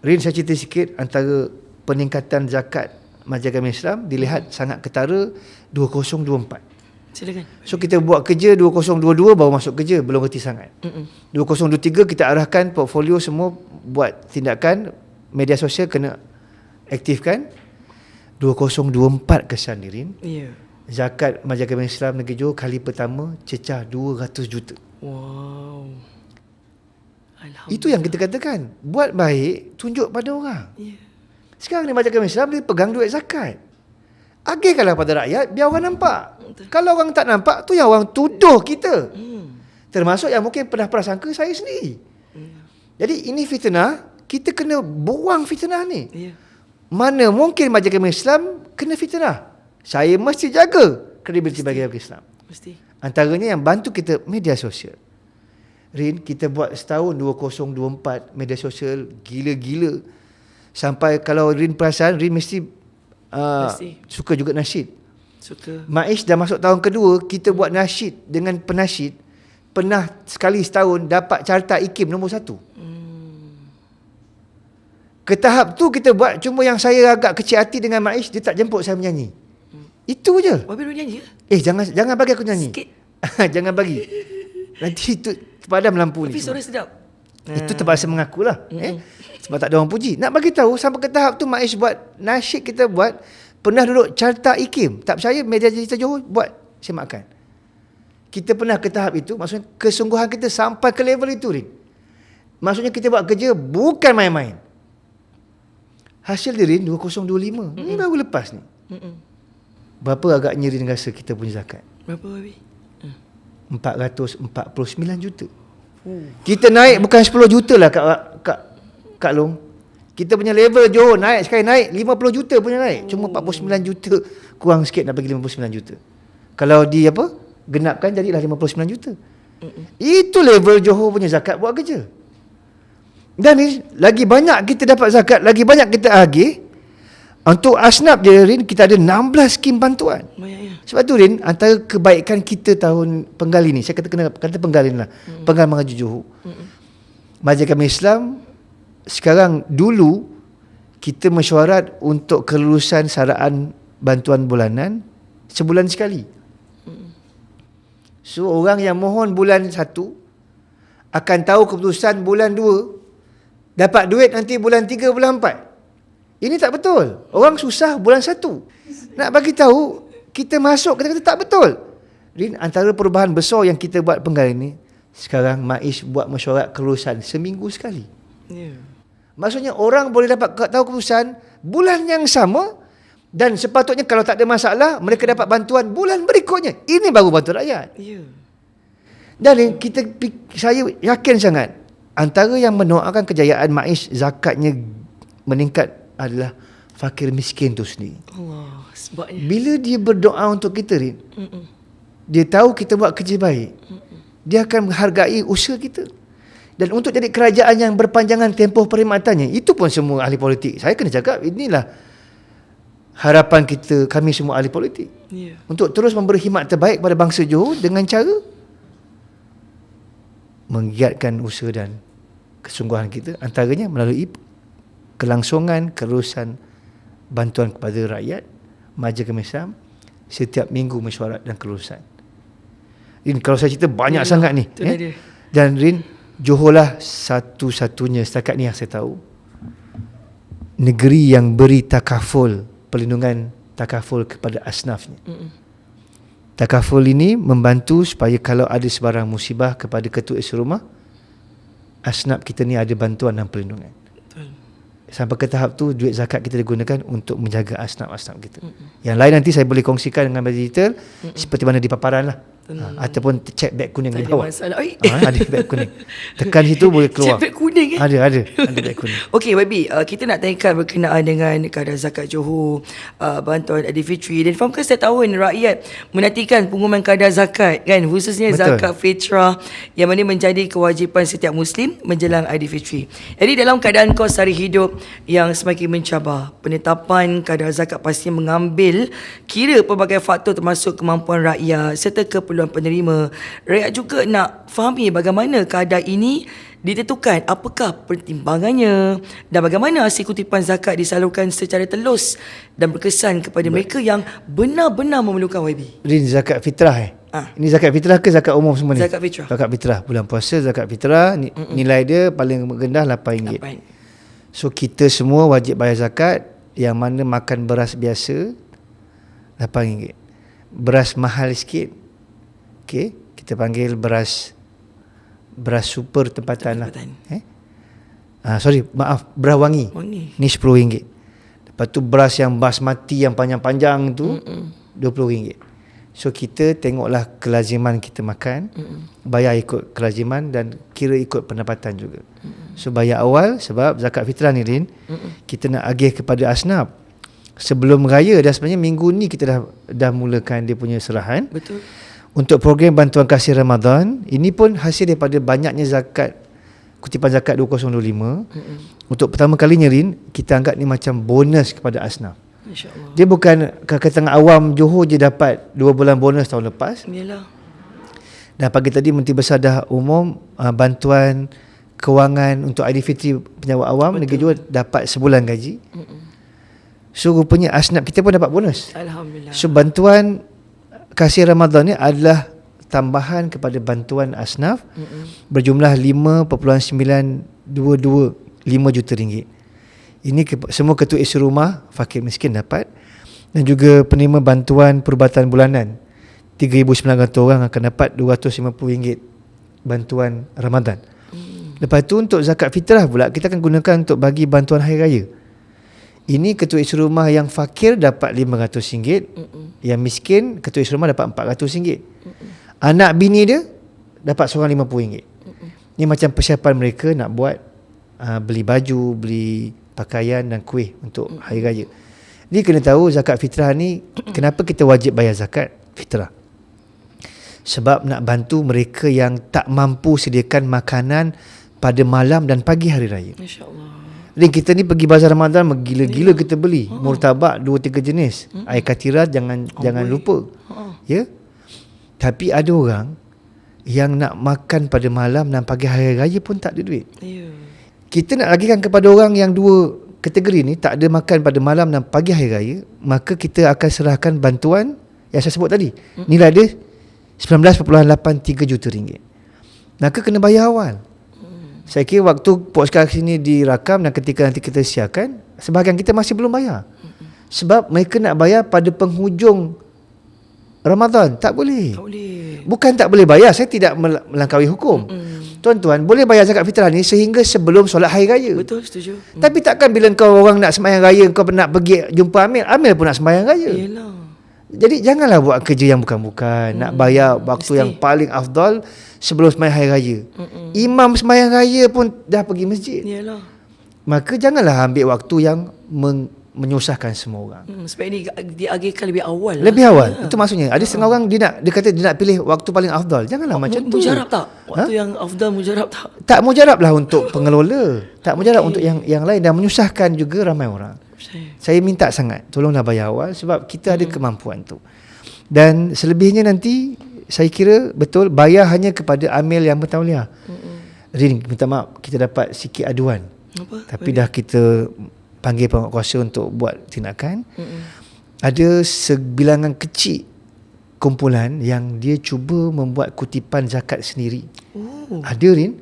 Rin, saya cerita sikit antara peningkatan zakat Majalah Islam dilihat sangat ketara 2024. Silakan. So kita buat kerja 2022 baru masuk kerja, belum reti sangat. 2023 kita arahkan portfolio semua buat tindakan, media sosial kena aktifkan. 2024 kesan ni, Rin. Ya. Zakat Majalah Islam negeri Johor kali pertama cecah 200 juta. Wow. Itu yang kita katakan, buat baik, tunjuk pada orang. Sekarang ni Majalah Islam dia pegang duit zakat. Agihkanlah pada rakyat, biar orang nampak. Kalau orang tak nampak, tu yang orang tuduh kita. Termasuk yang mungkin pernah prasangka saya sendiri. Jadi ini fitnah, kita kena buang fitnah ni. Mana mungkin Majalah Islam kena fitnah. Saya mesti jaga kredibiliti Majalah Islam. Mesti. Antaranya yang bantu kita media sosial. Rin, kita buat setahun 2024 media sosial gila-gila. Sampai kalau Rin perasan, Rin mesti suka juga nasyid. Suka. Maish dah masuk tahun kedua, kita buat nasyid dengan penasyid. Pernah sekali setahun dapat carta IKIM nombor 1. Ke tahap tu kita buat, cuma yang saya agak kecil hati dengan Maish, dia tak jemput saya menyanyi. Itu je. Wabi nyanyi ke? Jangan bagi aku nyanyi. Sikit. Jangan bagi. Nanti tu padam lampu Tapi ni. suara sedap. Itu terpaksa mengakulah. Sebab tak ada orang puji. Nak bagi tahu sampai ke tahap tu Maish buat nasyid, kita buat pernah duduk carta IKIM. Tak percaya, media digital Johor buat semakan. Kita pernah ke tahap itu, maksudnya kesungguhan kita sampai ke level itu, Rin. Maksudnya kita buat kerja bukan main-main. Hasil dia, Rin, 2025. Ni baru lepas ni. Berapa agaknya Rin rasa kita punya zakat? Berapa, Wabi? 449 juta. Kita naik bukan 10 juta lah Kak Long. Kita punya level Johor naik sekali naik 50 juta punya naik. Cuma 49 juta, kurang sikit nak bagi 59 juta. Kalau di genapkan jadilah 59 juta. Itu level Johor punya zakat buat kerja. Dan ni lagi banyak kita dapat zakat, lagi banyak kita agih. Untuk asnaf je, Rin, kita ada 16 skim bantuan. Sebab tu, Rin, antara kebaikan kita tahun penggal ini, saya kata penggal ini lah, penggal mengaji Johor. Majlis Kami Islam, sekarang dulu kita mesyuarat untuk kelulusan saraan bantuan bulanan sebulan sekali. So orang yang mohon bulan 1 akan tahu keputusan bulan 2, dapat duit nanti bulan 3, bulan 4. Ini tak betul. Orang susah bulan 1. Nak bagi tahu, kita masuk, kita kata tak betul. Rin, antara perubahan besar yang kita buat penggal ini, sekarang Maish buat mesyuarat kelulusan seminggu sekali. Maksudnya orang boleh dapat tahu keputusan bulan yang sama, dan sepatutnya kalau tak ada masalah, mereka dapat bantuan bulan berikutnya. Ini baru bantu rakyat. Dan saya yakin sangat, antara yang mendoakan kejayaan Maish zakatnya meningkat adalah fakir miskin tu sendiri. Allah, sebabnya. Bila dia berdoa untuk kita, Rin, dia tahu kita buat kerja baik, dia akan menghargai usaha kita. Dan untuk jadi kerajaan yang berpanjangan tempoh perkhidmatannya, itu pun semua ahli politik. Saya kena cakap, inilah harapan kita, kami semua ahli politik. Untuk terus memberi khidmat terbaik pada bangsa Johor dengan cara menggiatkan usaha dan kesungguhan kita, antaranya melalui kelangsungan kelulusan bantuan kepada rakyat, Majlis Kami Islam setiap minggu mesyuarat dan kelulusan. Rin, kalau saya cerita banyak sangat ni. Dan Rin, Johor lah satu-satunya setakat ni yang saya tahu negeri yang beri takaful, perlindungan takaful kepada asnafnya. Takaful ini membantu supaya kalau ada sebarang musibah kepada ketua isi rumah, asnaf kita ni ada bantuan dan perlindungan. Sampai ke tahap tu duit zakat kita digunakan untuk menjaga asnaf-asnaf kita. Yang lain nanti saya boleh kongsikan dengan media digital, seperti mana di paparan lah. Ataupun cek beg kuning di bawah. Ada beg kuning. Tekan situ boleh keluar. Cek beg kuning Ada beg kuning. Okey, Wabi, kita nak tanyakan berkenaan dengan kadar zakat Johor, bantuan Aidilfitri, dan fahamkan setiap tahun rakyat menantikan pengumuman kadar zakat kan, khususnya zakat fitrah yang mana menjadi kewajipan setiap Muslim menjelang Aidilfitri. Jadi dalam keadaan kos sehari hidup yang semakin mencabar, penetapan kadar zakat pastinya mengambil kira pelbagai faktor termasuk kemampuan rakyat serta keperluan penerima. Rakyat juga nak fahami bagaimana kadar ini ditentukan, apakah pertimbangannya dan bagaimana hasil kutipan zakat disalurkan secara telus dan berkesan kepada mereka yang benar-benar memerlukan, YB. Rin, zakat fitrah Ini zakat fitrah ke zakat umum semua ni? Zakat fitrah. Zakat fitrah. Bulan puasa zakat fitrah, nilai dia paling rendah RM8. So kita semua wajib bayar zakat. Yang mana makan beras biasa RM8. Beras mahal sikit, okey, kita panggil beras super tempatan lah. Beras wangi. Ni RM10. Lepas tu beras yang basmati yang panjang-panjang tu RM20. So kita tengoklah kelaziman kita makan, bayar ikut kelaziman dan kira ikut pendapatan juga. So bayar awal, sebab zakat fitrah ni, Rin, kita nak agih kepada asnaf. Sebelum raya dah, sebenarnya minggu ni kita dah mulakan dia punya serahan. Betul. Untuk program bantuan kasih Ramadan, ini pun hasil daripada banyaknya zakat, kutipan zakat 2025. Untuk pertama kalinya Rin, kita anggap ni macam bonus kepada asnaf. InsyaAllah. Dia bukan kata awam Johor je dapat 2 bulan bonus tahun lepas. Yalah. Dan pagi tadi Menteri Bersama Umum bantuan kewangan untuk Aidilfitri penyawat awam, negeri Johor dapat sebulan gaji. So rupanya asnaf kita pun dapat bonus. Alhamdulillah. So bantuan kasih Ramadan ni adalah tambahan kepada bantuan asnaf berjumlah 5.922 juta ringgit. Ini semua ketua isi rumah fakir miskin dapat, dan juga penerima bantuan perubatan bulanan 3,900 orang akan dapat RM250 bantuan Ramadan. Lepas tu untuk zakat fitrah pula kita akan gunakan untuk bagi bantuan hari raya. Ini ketua isi rumah yang fakir dapat RM500, yang miskin ketua isi rumah dapat RM400. Anak bini dia dapat seorang RM50. Ini macam persiapan mereka nak buat beli baju, beli pakaian dan kuih untuk hari raya. Jadi kena tahu zakat fitrah ni, kenapa kita wajib bayar zakat fitrah? Sebab nak bantu mereka yang tak mampu sediakan makanan pada malam dan pagi hari raya. InsyaAllah. Jadi kita ni pergi bazar Ramadan gila-gila kita beli. Murtabak 2-3 jenis. Air katirat jangan lupa. Ya. Tapi ada orang yang nak makan pada malam dan pagi hari raya pun tak ada duit. Ya. Kita nak lagikan kepada orang yang dua kategori ni, tak ada makan pada malam dan pagi hari raya, maka kita akan serahkan bantuan yang saya sebut tadi. Nilai dia 19.83 juta ringgit. Maka kena bayar awal. Saya kira waktu podcast ini dirakam dan ketika nanti kita siarkan, sebahagian kita masih belum bayar. Sebab mereka nak bayar pada penghujung Ramadan. Tak boleh. Tak boleh. Bukan tak boleh bayar, saya tidak melangkaui hukum. Tuan-tuan, boleh bayar zakat fitrah ni sehingga sebelum solat hari raya. Betul, setuju. Tapi takkan bila kau orang nak sembahyang raya, kau nak pergi jumpa Amir, Amir pun nak sembahyang raya. Yelah. Jadi janganlah buat kerja yang bukan-bukan. Nak bayar waktu yang paling afdal sebelum sembahyang hari raya. Imam sembahyang raya pun dah pergi masjid. Yalah. Maka janganlah ambil waktu yang menyusahkan semua orang. Sebab ini diagihkan lebih awal. Lebih awal. Itu maksudnya. Ada setengah orang dia kata dia nak pilih waktu paling afdal. Janganlah macam tu. Mujarab tak? Waktu yang afdal mujarab tak? Tak mujarab lah untuk pengelola. Tak mujarab untuk yang lain, dan menyusahkan juga ramai orang. Saya minta sangat tolonglah bayar awal sebab kita ada kemampuan tu. Dan selebihnya nanti saya kira betul bayar hanya kepada amil yang bertauliah. Rin, minta maaf kita dapat sikit aduan. Apa? Tapi dah kita panggil penguatkuasa untuk buat tindakan. Ada sebilangan kecil kumpulan yang dia cuba membuat kutipan zakat sendiri. Ada Rin.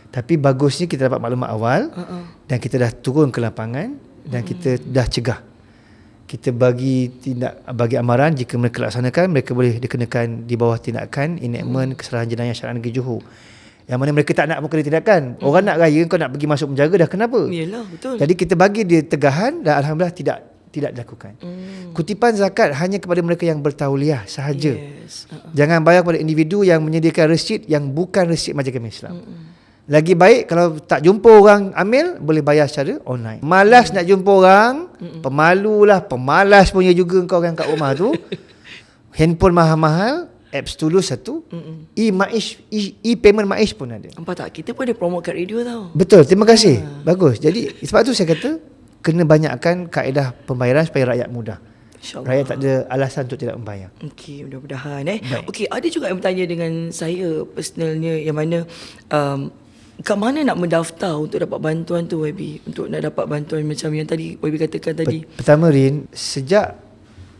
Tapi bagusnya kita dapat maklumat awal dan kita dah turun ke lapangan dan kita dah cegah. Kita bagi amaran jika mereka laksanakan, mereka boleh dikenakan di bawah tindakan enactment kesalahan jenayah syariah negeri Johor. Yang mana mereka tak nak pun kena tindakan. Orang nak raya, kau nak pergi masuk penjara dah kenapa? Yalah, betul. Jadi kita bagi dia tegahan dan alhamdulillah tidak dilakukan. Kutipan zakat hanya kepada mereka yang bertauliah sahaja. Yes. Jangan bayar kepada individu yang menyediakan resit yang bukan resit Majlis Islam. Lagi baik kalau tak jumpa orang amil, boleh bayar secara online. Malas nak jumpa orang, pemalas punya juga kau orang kat rumah tu. Handphone mahal-mahal, apps Tulus satu, e-payment Maish pun ada. Nampak tak? Kita pun ada promote kat radio tau. Betul, terima kasih. Bagus. Jadi sebab tu saya kata kena banyakkan kaedah pembayaran supaya rakyat mudah. InsyaAllah. Rakyat tak ada alasan untuk tidak membayar. Okey, mudah-mudahan Okey, ada juga yang bertanya dengan saya personalnya yang mana kat mana nak mendaftar untuk dapat bantuan tu YB? Untuk nak dapat bantuan macam yang tadi YB katakan tadi. Pertama Rin, sejak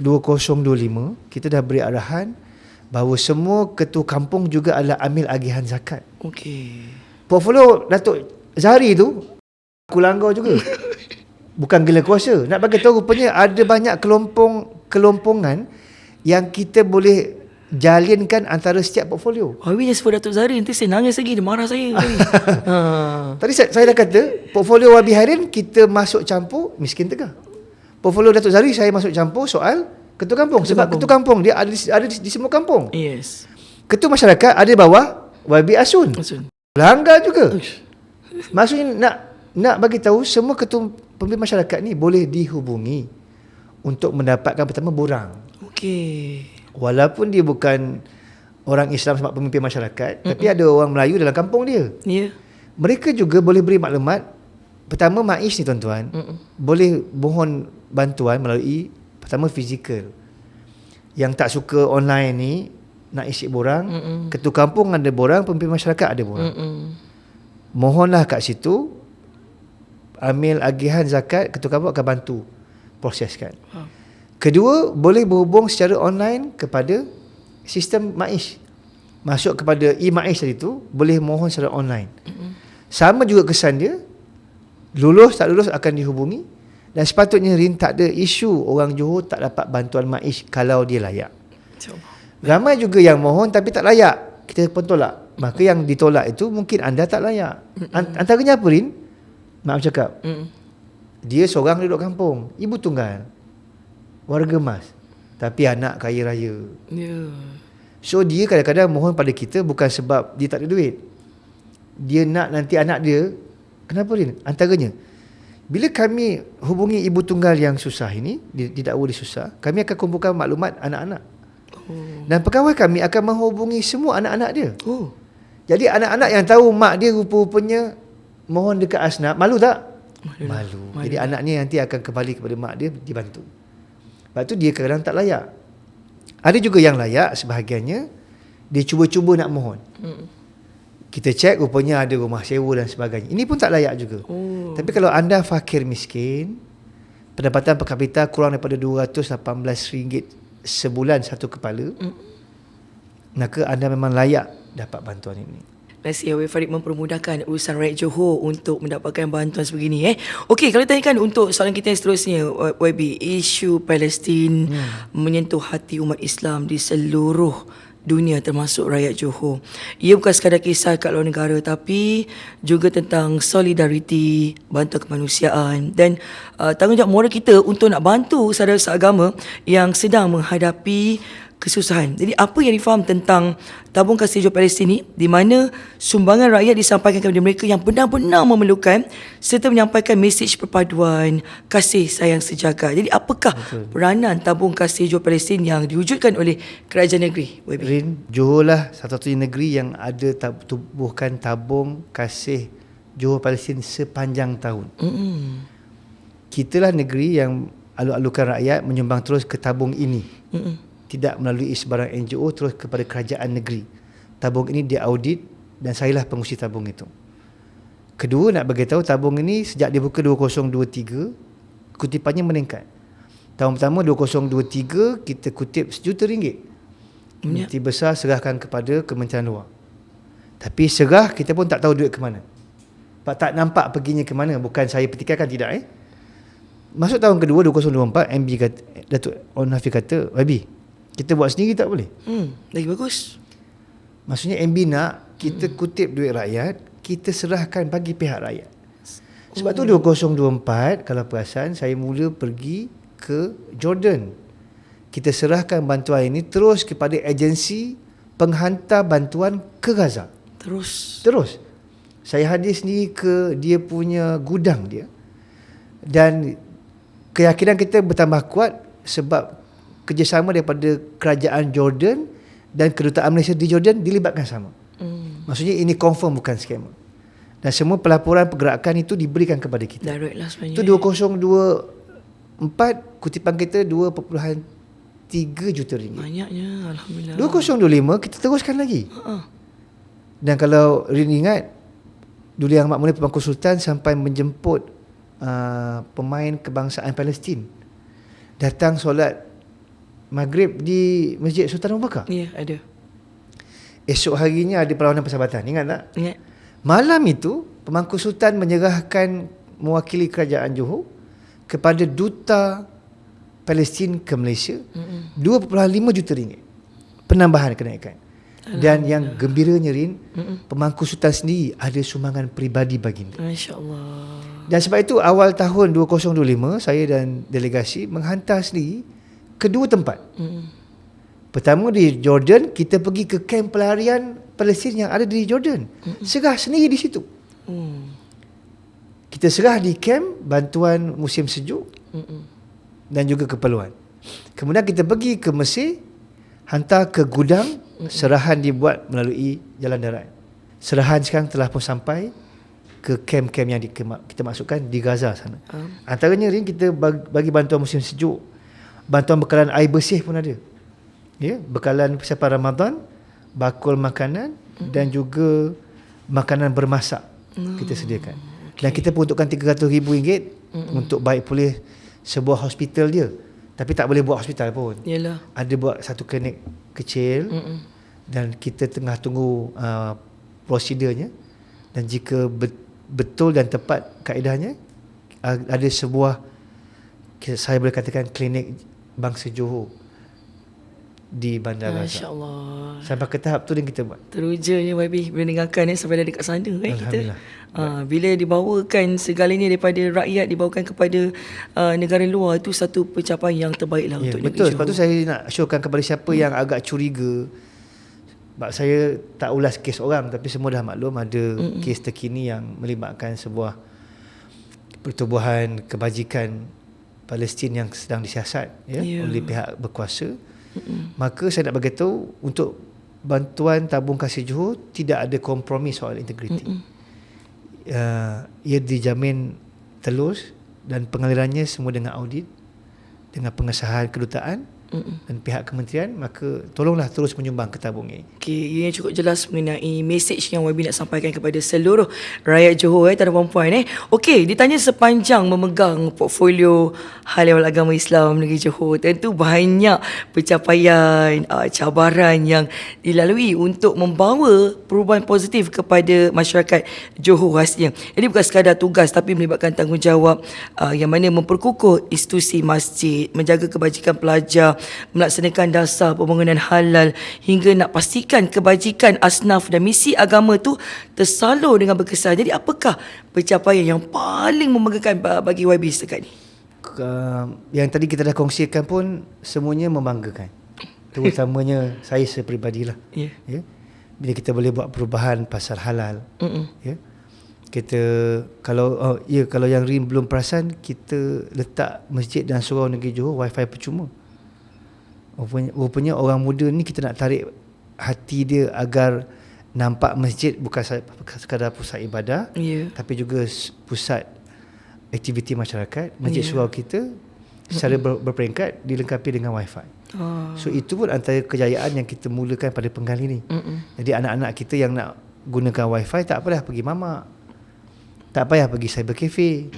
2025 kita dah beri arahan bahawa semua ketua kampung juga adalah amil agihan zakat. Okey. Portfolio Datuk Zahari tu aku langgar juga. Bukan gila kuasa. Nak bagi tahu rupanya ada banyak kelompongan yang kita boleh jalinkan antara setiap portfolio. YB just for Datuk Zahari, nanti saya nangis lagi, dia marah saya. Tadi saya dah kata portfolio Wabi Hairin kita masuk campur miskin tegah. Portfolio Datuk Zahari saya masuk campur soal ketua kampung. Sebab ketua kampung dia ada di semua kampung. Yes. Ketua masyarakat ada bawah YB Asun. Langgar juga. Maksudnya nak bagi tahu semua ketua pemimpin masyarakat ni boleh dihubungi untuk mendapatkan pertama borang. Okey. Walaupun dia bukan orang Islam sebagai pemimpin masyarakat, tapi ada orang Melayu dalam kampung dia. Ya. Mereka juga boleh beri maklumat. Pertama, MAIS ni tuan-tuan, boleh mohon bantuan melalui pertama fizikal. Yang tak suka online ni nak isi borang, ketua kampung ada borang, pemimpin masyarakat ada borang. Mohonlah kat situ, ambil agihan zakat, ketua kampung akan bantu proseskan. Kedua, boleh berhubung secara online kepada sistem MAIS. Masuk kepada e-MAIS tadi tu, boleh mohon secara online. Sama juga kesan dia, lulus tak lulus akan dihubungi, dan sepatutnya Rin tak ada isu orang Johor tak dapat bantuan MAIS kalau dia layak. Ramai juga yang mohon tapi tak layak, kita pun tolak. Maka yang ditolak itu mungkin anda tak layak. Antaranya apa Rin? Maaf cakap, dia seorang duduk kampung, ibu tunggal, warga emas, tapi anak kaya raya. So dia kadang-kadang mohon pada kita bukan sebab dia tak ada duit, dia nak nanti anak dia. Kenapa Rin? Antaranya, bila kami hubungi ibu tunggal yang susah ini, didakwa dia susah, kami akan kumpulkan maklumat anak-anak. Dan pegawai kami akan menghubungi semua anak-anak dia. Jadi anak-anak yang tahu mak dia rupa-rupanya mohon dekat asnaf, malu tak? Malu. Jadi anak ni nanti akan kembali kepada mak dia, dibantu. Lepas tu dia kadang tak layak. Ada juga yang layak, sebahagiannya dia cuba-cuba nak mohon. Kita cek rupanya ada rumah sewa dan sebagainya. Ini pun tak layak juga. Tapi kalau anda fakir miskin, pendapatan per kapita kurang daripada RM218 sebulan satu kepala, maka anda memang layak dapat bantuan ini. Nasihat Farid mempermudahkan urusan rakyat Johor untuk mendapatkan bantuan sebegini. Okey, kalau tanyakan untuk soalan kita yang seterusnya, YB, isu Palestin menyentuh hati umat Islam di seluruh dunia termasuk rakyat Johor. Ia bukan sekadar kisah kat luar negara tapi juga tentang solidariti, bantuan kemanusiaan dan tanggungjawab moral kita untuk nak bantu saudara seagama yang sedang menghadapi kesusahan. Jadi apa yang difaham tentang tabung kasih hijau Palestin ni, di mana sumbangan rakyat disampaikan kepada mereka yang benar-benar memerlukan serta menyampaikan mesej perpaduan, kasih sayang sejagat. Jadi apakah peranan tabung kasih hijau Palestin yang diwujudkan oleh kerajaan negeri? Rin, Johor lah satu-satunya negeri yang ada tubuhkan tabung kasih Johor Palestin sepanjang tahun. Kitalah negeri yang aluk-alukan rakyat menyumbang terus ke tabung ini. Tidak melalui sebarang NGO, terus kepada kerajaan negeri. Tabung ini diaudit dan sayalah pengurusi tabung itu. Kedua, nak bagi tahu tabung ini sejak dibuka 2023, kutipannya meningkat. Tahun pertama 2023 kita kutip RM1 juta. Nanti besar serahkan kepada Kementerian Luar. Tapi serah kita pun tak tahu duit ke mana. Tak nampak perginya ke mana. Bukan saya petikankan, tidak. Masuk tahun kedua 2024, MB kata, Datuk On Hafiz kata, YB, kita buat sendiri tak boleh? Lagi bagus. Maksudnya MB nak kita kutip duit rakyat, kita serahkan bagi pihak rakyat. Sebab tu 2024, kalau perasan, saya mula pergi ke Jordan. Kita serahkan bantuan ini terus kepada agensi penghantar bantuan ke Gaza. Terus. Saya hadir sendiri ke dia punya gudang dia. Dan keyakinan kita bertambah kuat sebab kerjasama daripada kerajaan Jordan dan kedutaan Malaysia di Jordan dilibatkan sama. Maksudnya ini confirm bukan skema. Dan semua pelaporan pergerakan itu diberikan kepada kita. Direct lah sebenarnya. Itu 2024 kutipan kita 2.3 juta ringgit. Banyaknya, alhamdulillah. 2025 kita teruskan lagi. Dan kalau Rin ingat, Duli Yang Makmur Pemangku Sultan sampai menjemput pemain kebangsaan Palestin datang solat Maghrib di Masjid Sultan Abu Bakar. Ya, ada. Esok harinya ada perlawanan persahabatan. Ingat tak? Ingat. Malam itu Pemangku Sultan menyerahkan mewakili kerajaan Johor kepada duta Palestin ke Malaysia 2.5 juta ringgit penambahan kenaikan. Dan yang gembiranya Rin, Pemangku Sultan sendiri ada sumbangan peribadi baginda. Masya-Allah. Dan sebab itu awal tahun 2025 saya dan delegasi menghantar sendiri ke dua tempat. Pertama di Jordan, kita pergi ke kamp pelarian Palestin yang ada di Jordan. Serah sendiri di situ. Kita serah di kamp bantuan musim sejuk dan juga keperluan. Kemudian kita pergi ke Mesir, hantar ke gudang Serahan dibuat melalui jalan darat. Serahan sekarang telah pun sampai ke kem-kem yang kita masukkan di Gaza sana. Antaranya Rin, kita bagi bantuan musim sejuk. Bantuan bekalan air bersih pun ada. Ya, bekalan persiapan Ramadan, bakul makanan dan juga makanan bermasak kita sediakan. Dan kita peruntukkan RM300,000 untuk baik pulih sebuah hospital dia. Tapi tak boleh buat hospital pun. Yalah. Ada buat satu klinik kecil dan kita tengah tunggu prosedurnya. Dan jika betul dan tepat kaedahnya, ada sebuah, saya boleh katakan, klinik bangsa Johor di Bandar Gaza. Masya Allah. Sampai ke tahap tu yang kita buat. Terujanya YB bila dengarkan sampai dah dekat sana kita. Alhamdulillah. Bila dibawakan segalanya daripada rakyat dibawakan kepada negara luar, itu satu pencapaian yang terbaik lah untuk betul. negeri Sebab tu saya nak showkan kepada siapa yang agak curiga. Sebab saya tak ulas kes orang, tapi semua dah maklum ada kes terkini yang melibatkan sebuah pertubuhan kebajikan Palestin yang sedang disiasat oleh pihak berkuasa. Maka saya nak bagi tahu, untuk bantuan tabung kasih Johor tidak ada kompromi soal integriti. Ia dijamin telus dan pengalirannya semua dengan audit, dengan pengesahan kedutaan dan pihak kementerian. Maka tolonglah terus menyumbang ke tabung ini. Okey, ia cukup jelas mengenai mesej yang YB nak sampaikan kepada seluruh rakyat Johor, tuan-tuan dan puan-puan. Okey, ditanya sepanjang memegang portfolio Hal-Ehwal Agama Islam negeri Johor, tentu banyak pencapaian, cabaran yang dilalui untuk membawa perubahan positif kepada masyarakat Johor khasnya. Jadi bukan sekadar tugas, tapi melibatkan tanggungjawab yang mana memperkukuh institusi masjid, menjaga kebajikan pelajar, melaksanakan dasar pembangunan halal, hingga nak pastikan kebajikan asnaf dan misi agama tu tersalur dengan berkesan. Jadi apakah pencapaian yang paling membanggakan bagi YB setakat ni? Yang tadi kita dah kongsikan pun semuanya membanggakan. Terutamanya saya seperibadilah. Ya. Bila kita boleh buat perubahan pasal halal. Ya. Kita kalau yang Rim belum perasan, kita letak masjid dan surau negeri Johor wifi percuma. Rupanya orang muda ni kita nak tarik hati dia agar nampak masjid bukan sekadar pusat ibadah, tapi juga pusat aktiviti masyarakat. Masjid surau kita secara berperingkat dilengkapi dengan wifi. So itu pun antara kejayaan yang kita mulakan pada penggal ini. Jadi anak-anak kita yang nak gunakan wifi, tak apalah pergi mamak, tak payah pergi cyber cafe.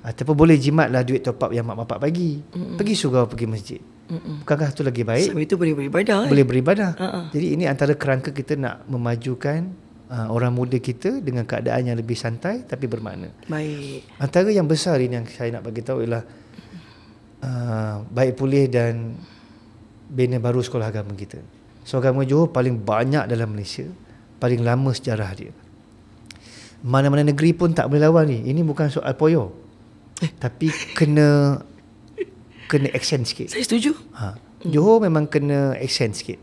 Ataupun boleh jimatlah duit top up yang mak bapak bagi. Pergi surau, pergi masjid. Bukankah itu lagi baik? Sebab itu boleh beribadah. Boleh beribadah. Jadi ini antara kerangka kita nak memajukan orang muda kita dengan keadaan yang lebih santai tapi bermakna. Baik. Antara yang besar ini yang saya nak bagi tahu ialah baik pulih dan bina baru sekolah agama kita. Sekolah agama Johor paling banyak dalam Malaysia, paling lama sejarah dia. Mana-mana negeri pun tak boleh lawan ni. Ini bukan soal poyo. Tapi kena action sikit. Saya setuju. Johor memang kena action sikit.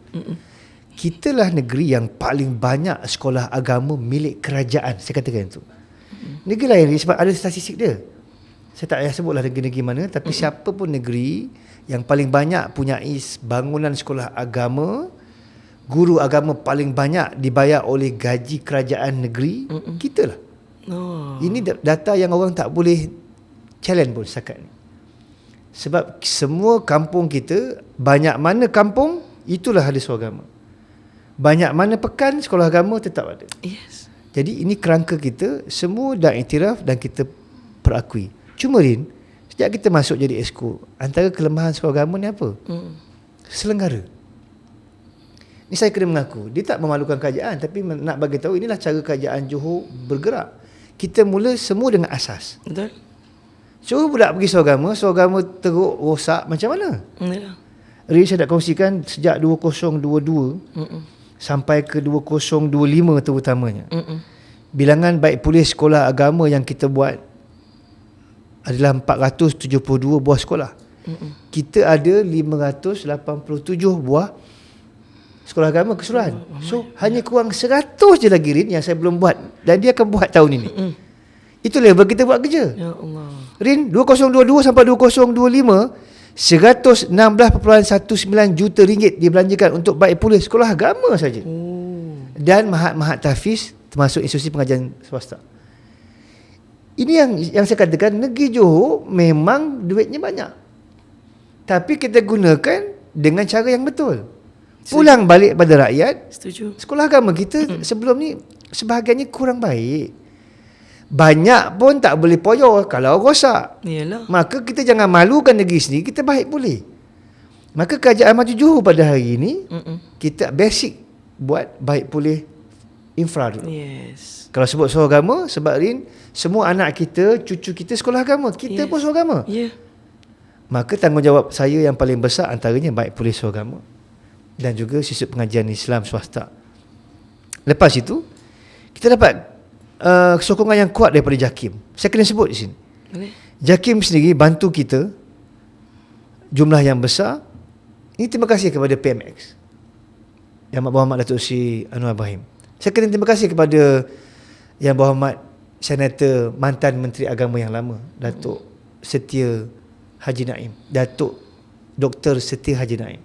Kita lah negeri yang paling banyak sekolah agama milik kerajaan. Saya katakan itu. Negeri lain sebab ada statistik dia. Saya tak payah sebutlah negeri-negeri mana, tapi siapa pun negeri yang paling banyak punyai bangunan sekolah agama, guru agama paling banyak dibayar oleh gaji kerajaan negeri, kita lah. Ini data yang orang tak boleh challenge pun setakat ni. Sebab semua kampung kita, banyak mana kampung, itulah ada sekolah agama. Banyak mana pekan, sekolah agama tetap ada. Yes. Jadi ini kerangka kita, semua dah iktiraf dan kita perakui. Cuma Rin, sejak kita masuk jadi exco, antara kelemahan sekolah agama ni apa? Selenggara. Ni saya kena mengaku, dia tak memalukan kerajaan, tapi nak bagi tahu inilah cara kerajaan Johor bergerak. Kita mula semua dengan asas. Betul. So budak pergi sekolah agama teruk, rosak macam mana? Rin, saya nak kongsikan sejak 2022 sampai ke 2025 terutamanya. Bilangan baik pulih sekolah agama yang kita buat adalah 472 buah sekolah. Kita ada 587 buah sekolah agama keseluruhan. So hanya kurang 100 je lagi Rin yang saya belum buat, dan dia akan buat tahun ini. Itu level kita buat kerja. Ya Allah. Rin, 2022 sampai 2025 116.19 juta ringgit dibelanjakan untuk baik pulih sekolah agama saja. Dan mahat-mahat tahfiz termasuk institusi pengajian swasta. Ini yang saya katakan, negeri Johor memang duitnya banyak. Tapi kita gunakan dengan cara yang betul. Pulang balik pada rakyat. Setuju. Sekolah agama kita sebelum ni sebahagiannya kurang baik. Banyak pun tak boleh poyo kalau rosak. Yalah. Maka kita jangan malukan negeri sendiri, kita baik pulih. Maka Kerajaan Maju Johor pada hari ini kita basic buat baik pulih infra dulu. Yes. Kalau sebut sekolah agama, sebab Rin, semua anak kita, cucu kita sekolah agama, kita pun sekolah agama. Ya. Yeah. Maka tanggungjawab saya yang paling besar antaranya baik pulih sekolah agama dan juga sistem pengajian Islam swasta. Lepas itu kita dapat sokongan yang kuat daripada JAKIM. Saya kena sebut di sini. Boleh. JAKIM sendiri bantu kita jumlah yang besar. Ini terima kasih kepada PMX, Yang Berhormat Datuk Seri Anwar Ibrahim. Saya kena terima kasih kepada Yang Berhormat Senator mantan Menteri Agama yang lama, Datuk Setia Haji Naim, Datuk Dr. Setia Haji Naim.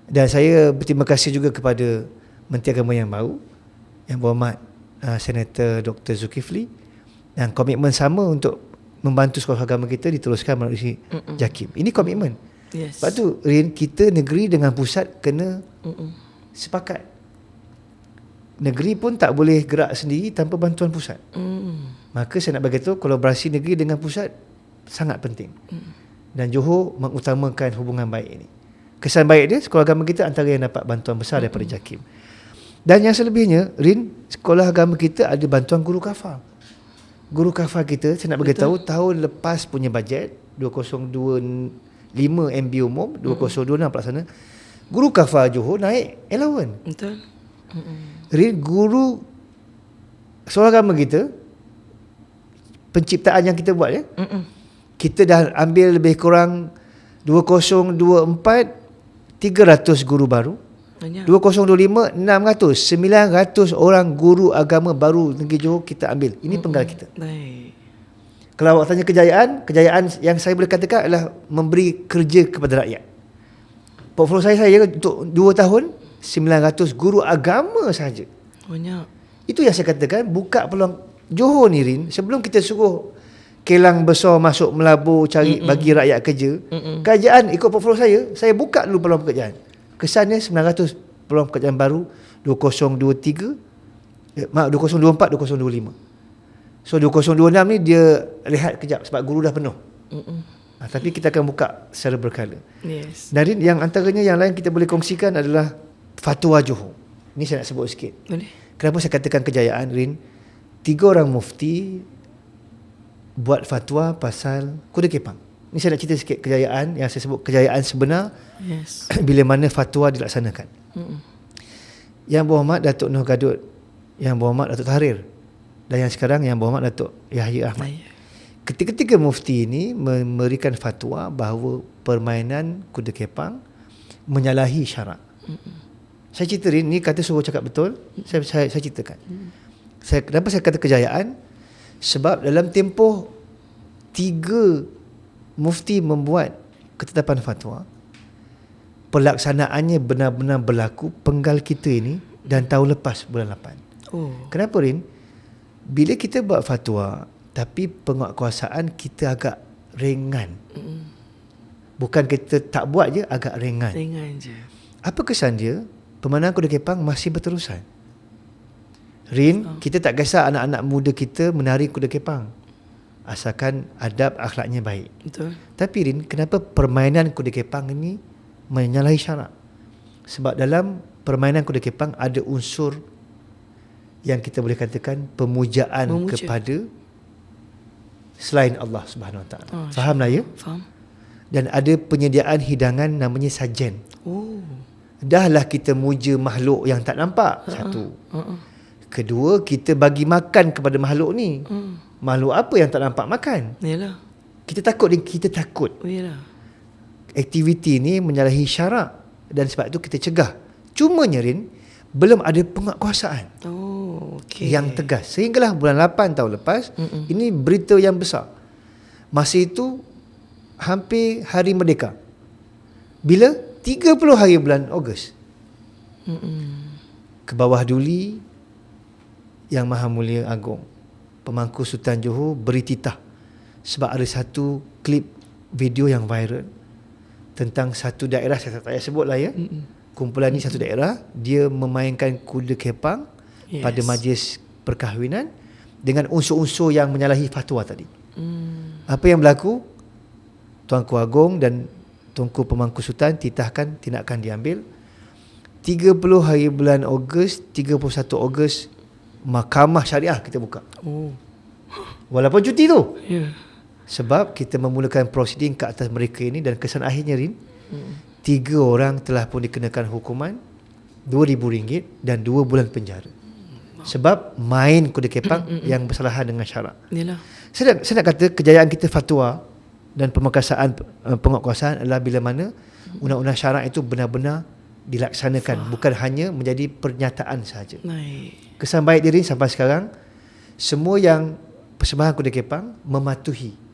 Dan saya berterima kasih juga kepada Menteri Agama yang baru, Yang Berhormat Senator Dr. Zulkifli, dan komitmen sama untuk membantu sekolah agama kita diteruskan melalui JAKIM. Ini komitmen. Yes. Sebab tu Rin, kita negeri dengan pusat kena sepakat. Negeri pun tak boleh gerak sendiri tanpa bantuan pusat. Maka saya nak bagi tahu, kolaborasi negeri dengan pusat sangat penting. Dan Johor mengutamakan hubungan baik ini. Kesan baik dia, sekolah agama kita antara yang dapat bantuan besar daripada JAKIM. Dan yang selebihnya, Rin, sekolah agama kita ada bantuan guru kafar. Guru kafar kita, saya nak bagi tahu, tahun lepas punya bajet 2025 MB umum, 2026 pelaksana, guru kafar Johor naik allowance. Betul. Rin, guru sekolah agama kita, penciptaan yang kita buat, kita dah ambil lebih kurang 2024 300 guru baru. Banyak. 2025 600, 900 orang guru agama baru negeri Johor kita ambil. Ini penggal kita. Baik. Kalau awak tanya kejayaan yang saya boleh katakan adalah memberi kerja kepada rakyat. Portfolio saya untuk 2 tahun 900 guru agama saja. Banyak. Itu yang saya katakan, buka peluang Johor ni, Rin. Sebelum kita suruh kelang besar masuk melabur cari bagi rakyat kerja, kerajaan ikut portfolio saya buka dulu peluang pekerjaan. Kesannya 900 peluang pekerjaan baru 2024, 2025. So 2026 ni dia rehat kejap sebab guru dah penuh. Tapi kita akan buka secara berkala. Yes. Dan yang antaranya yang lain kita boleh kongsikan adalah fatwa Johor. Ini saya nak sebut sikit. Boleh. Kenapa saya katakan kejayaan, Rin? 3 orang mufti buat fatwa pasal kuda kepang. Ini saya nak cerita sikit kejayaan yang saya sebut kejayaan sebenar. Yes. Bila mana fatwa dilaksanakan. Yang Berhormat Datuk Noh Gadut, Yang Berhormat Datuk Tahrir, dan yang sekarang Yang Berhormat Datuk Yahya Ahmad. Ketiga-tiga mufti ini memberikan fatwa bahawa permainan kuda kepang menyalahi syarak. Saya cerita, Rin, ni kata suruh cakap betul. Saya ceritakan. Kenapa saya kata kejayaan? Sebab dalam tempoh 3 mufti membuat ketetapan fatwa, pelaksanaannya benar-benar berlaku penggal kita ini dan tahun lepas bulan 8. Kenapa, Rin? Bila kita buat fatwa tapi penguatkuasaan kita agak ringan. Bukan kita tak buat je, agak ringan. Ringan je. Apa kesan dia? Pemandangan kuda kepang masih berterusan. Rin, kita tak kisah anak-anak muda kita menari kuda kepang, asalkan adab akhlaknya baik. Betul. Tapi Rin, kenapa permainan kuda kepang ini menyalahi syarak? Sebab dalam permainan kuda kepang ada unsur yang kita boleh katakan pemujaan kepada selain Allah Subhanahu Wa Taala. Fahamlah ya? Faham. Dan ada penyediaan hidangan namanya sajen. Dahlah kita muja makhluk yang tak nampak. Satu. Kedua, kita bagi makan kepada makhluk ni. Makhluk apa yang tak nampak makan? Yalah. Kita takut, kita takut. Yalah. Aktiviti ni menyalahi syarak dan sebab itu kita cegah. Cuma Rin, belum ada penguatkuasaan yang tegas. Sehinggalah bulan 8 tahun lepas, ini berita yang besar. Masa itu hampir Hari Merdeka. Bila? 30 hari bulan Ogos. Ke bawah duli Yang Maha Mulia Agong Pemangku Sultan Johor beri titah sebab ada satu klip video yang viral tentang satu daerah, saya tak payah sebut lah ya. Kumpulan ni satu daerah, dia memainkan kuda kepang pada majlis perkahwinan dengan unsur-unsur yang menyalahi fatwa tadi. Apa yang berlaku? Tuanku Agong dan Tuanku Pemangku Sultan titahkan tindakan diambil. 30 hari bulan Ogos, 31 Ogos Mahkamah Syariah kita buka. Walaupun cuti tu. Sebab kita memulakan prosiding ke atas mereka ini, dan kesan akhirnya Rin, 3 orang telah pun dikenakan hukuman RM2,000 dan 2 bulan penjara. Sebab main kuda kepang yang bersalahan dengan syarak. Saya nak kata kejayaan kita fatwa dan pemekasaan penguatkuasaan adalah bila mana undang-undang syarak itu benar-benar dilaksanakan, bukan hanya menjadi pernyataan sahaja. Kesan baik diri sampai sekarang, semua yang persembahan kuda kepang mematuhi.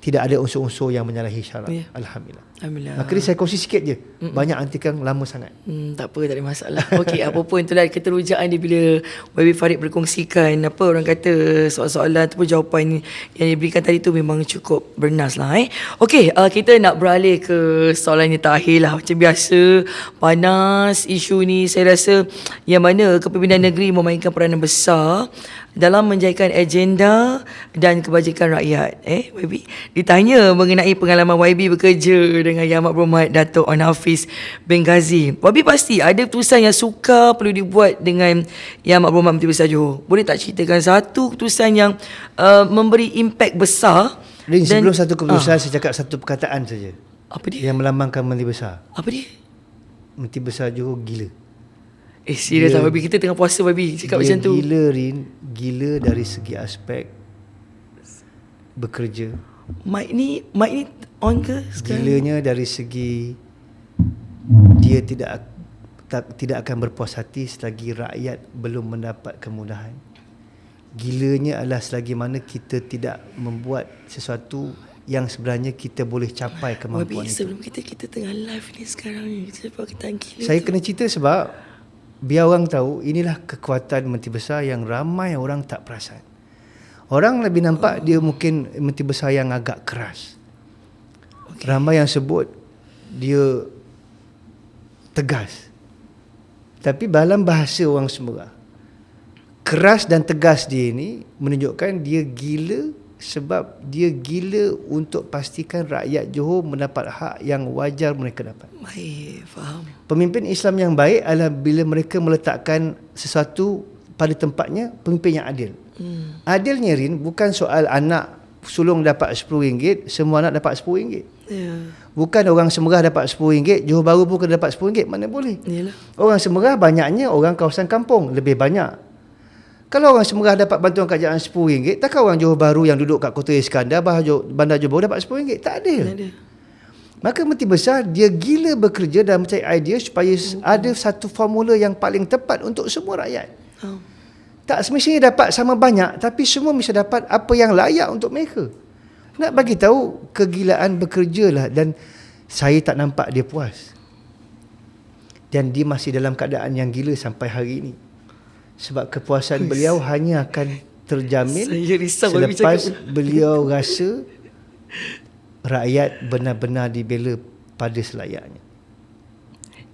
Tidak ada unsur-unsur yang menyalahi syarak. Alhamdulillah. Maka ni saya kongsi sikit je. Banyak antikan lama sangat. Tak apa, tak ada masalah. Okey, apa pun itulah keterujaan dia bila YB Farid berkongsikan apa orang kata soalan-soalan ataupun jawapan yang diberikan tadi tu memang cukup bernas lah. Okey, kita nak beralih ke soalan yang terakhir lah. Macam biasa, panas isu ni. Saya rasa yang mana kepimpinan negeri memainkan peranan besar dalam menjayakan agenda dan kebajikan rakyat. YB ditanya mengenai pengalaman YB bekerja dengan Yang Amat Berhormat Dato' Onn Hafiz bin Ghazi. YB pasti ada keputusan yang suka perlu dibuat dengan Yang Amat Berhormat Menteri Besar Johor. Boleh tak ceritakan satu keputusan yang memberi impak besar? Rin, sebelum satu keputusan saya cakap satu perkataan saja. Apa dia? Yang melambangkan Menteri Besar. Apa dia? Menteri Besar Johor gila. Serius lah YB, kita tengah puasa YB cakap macam tu. Gila Rin, gila dari segi aspek bekerja. Mic ni on ke sekarang? Gilanya dari segi dia tidak akan berpuas hati selagi rakyat belum mendapat kemudahan. Gilanya adalah selagi mana kita tidak membuat sesuatu yang sebenarnya kita boleh capai kemampuan itu. Sebelum kita tengah live ni sekarang ni, sebab kita gila. Saya kena cerita sebab biar orang tahu inilah kekuatan Menteri Besar yang ramai orang tak perasan. Orang lebih nampak dia mungkin Menteri Besar yang agak keras. Ramai yang sebut dia tegas. Tapi dalam bahasa orang Semerah, keras dan tegas dia ni menunjukkan dia gila, sebab dia gila untuk pastikan rakyat Johor mendapat hak yang wajar mereka dapat. Baik, faham. Pemimpin Islam yang baik adalah bila mereka meletakkan sesuatu pada tempatnya, pemimpin yang adil. Adilnya Rin, bukan soal anak sulung dapat RM10, semua anak dapat RM10. Bukan orang Semerah dapat RM10, Johor Bahru pun kena dapat RM10, mana boleh. Yalah. Orang Semerah banyaknya orang kawasan kampung, lebih banyak. Kalau orang Semerah dapat bantuan kerajaan RM10, takkan orang Johor Bahru yang duduk kat Kota Iskandar, Bandar Johor Bahru dapat RM10? Tak ada. Maka Menteri Besar dia gila bekerja dan mencari idea supaya ada satu formula yang paling tepat untuk semua rakyat. Tak semestinya dapat sama banyak, tapi semua mesti dapat apa yang layak untuk mereka. Nak bagi tahu kegilaan bekerja lah, dan saya tak nampak dia puas. Dan dia masih dalam keadaan yang gila sampai hari ini. Sebab kepuasan beliau hanya akan terjamin selepas beliau rasa rakyat benar-benar dibela pada selayaknya.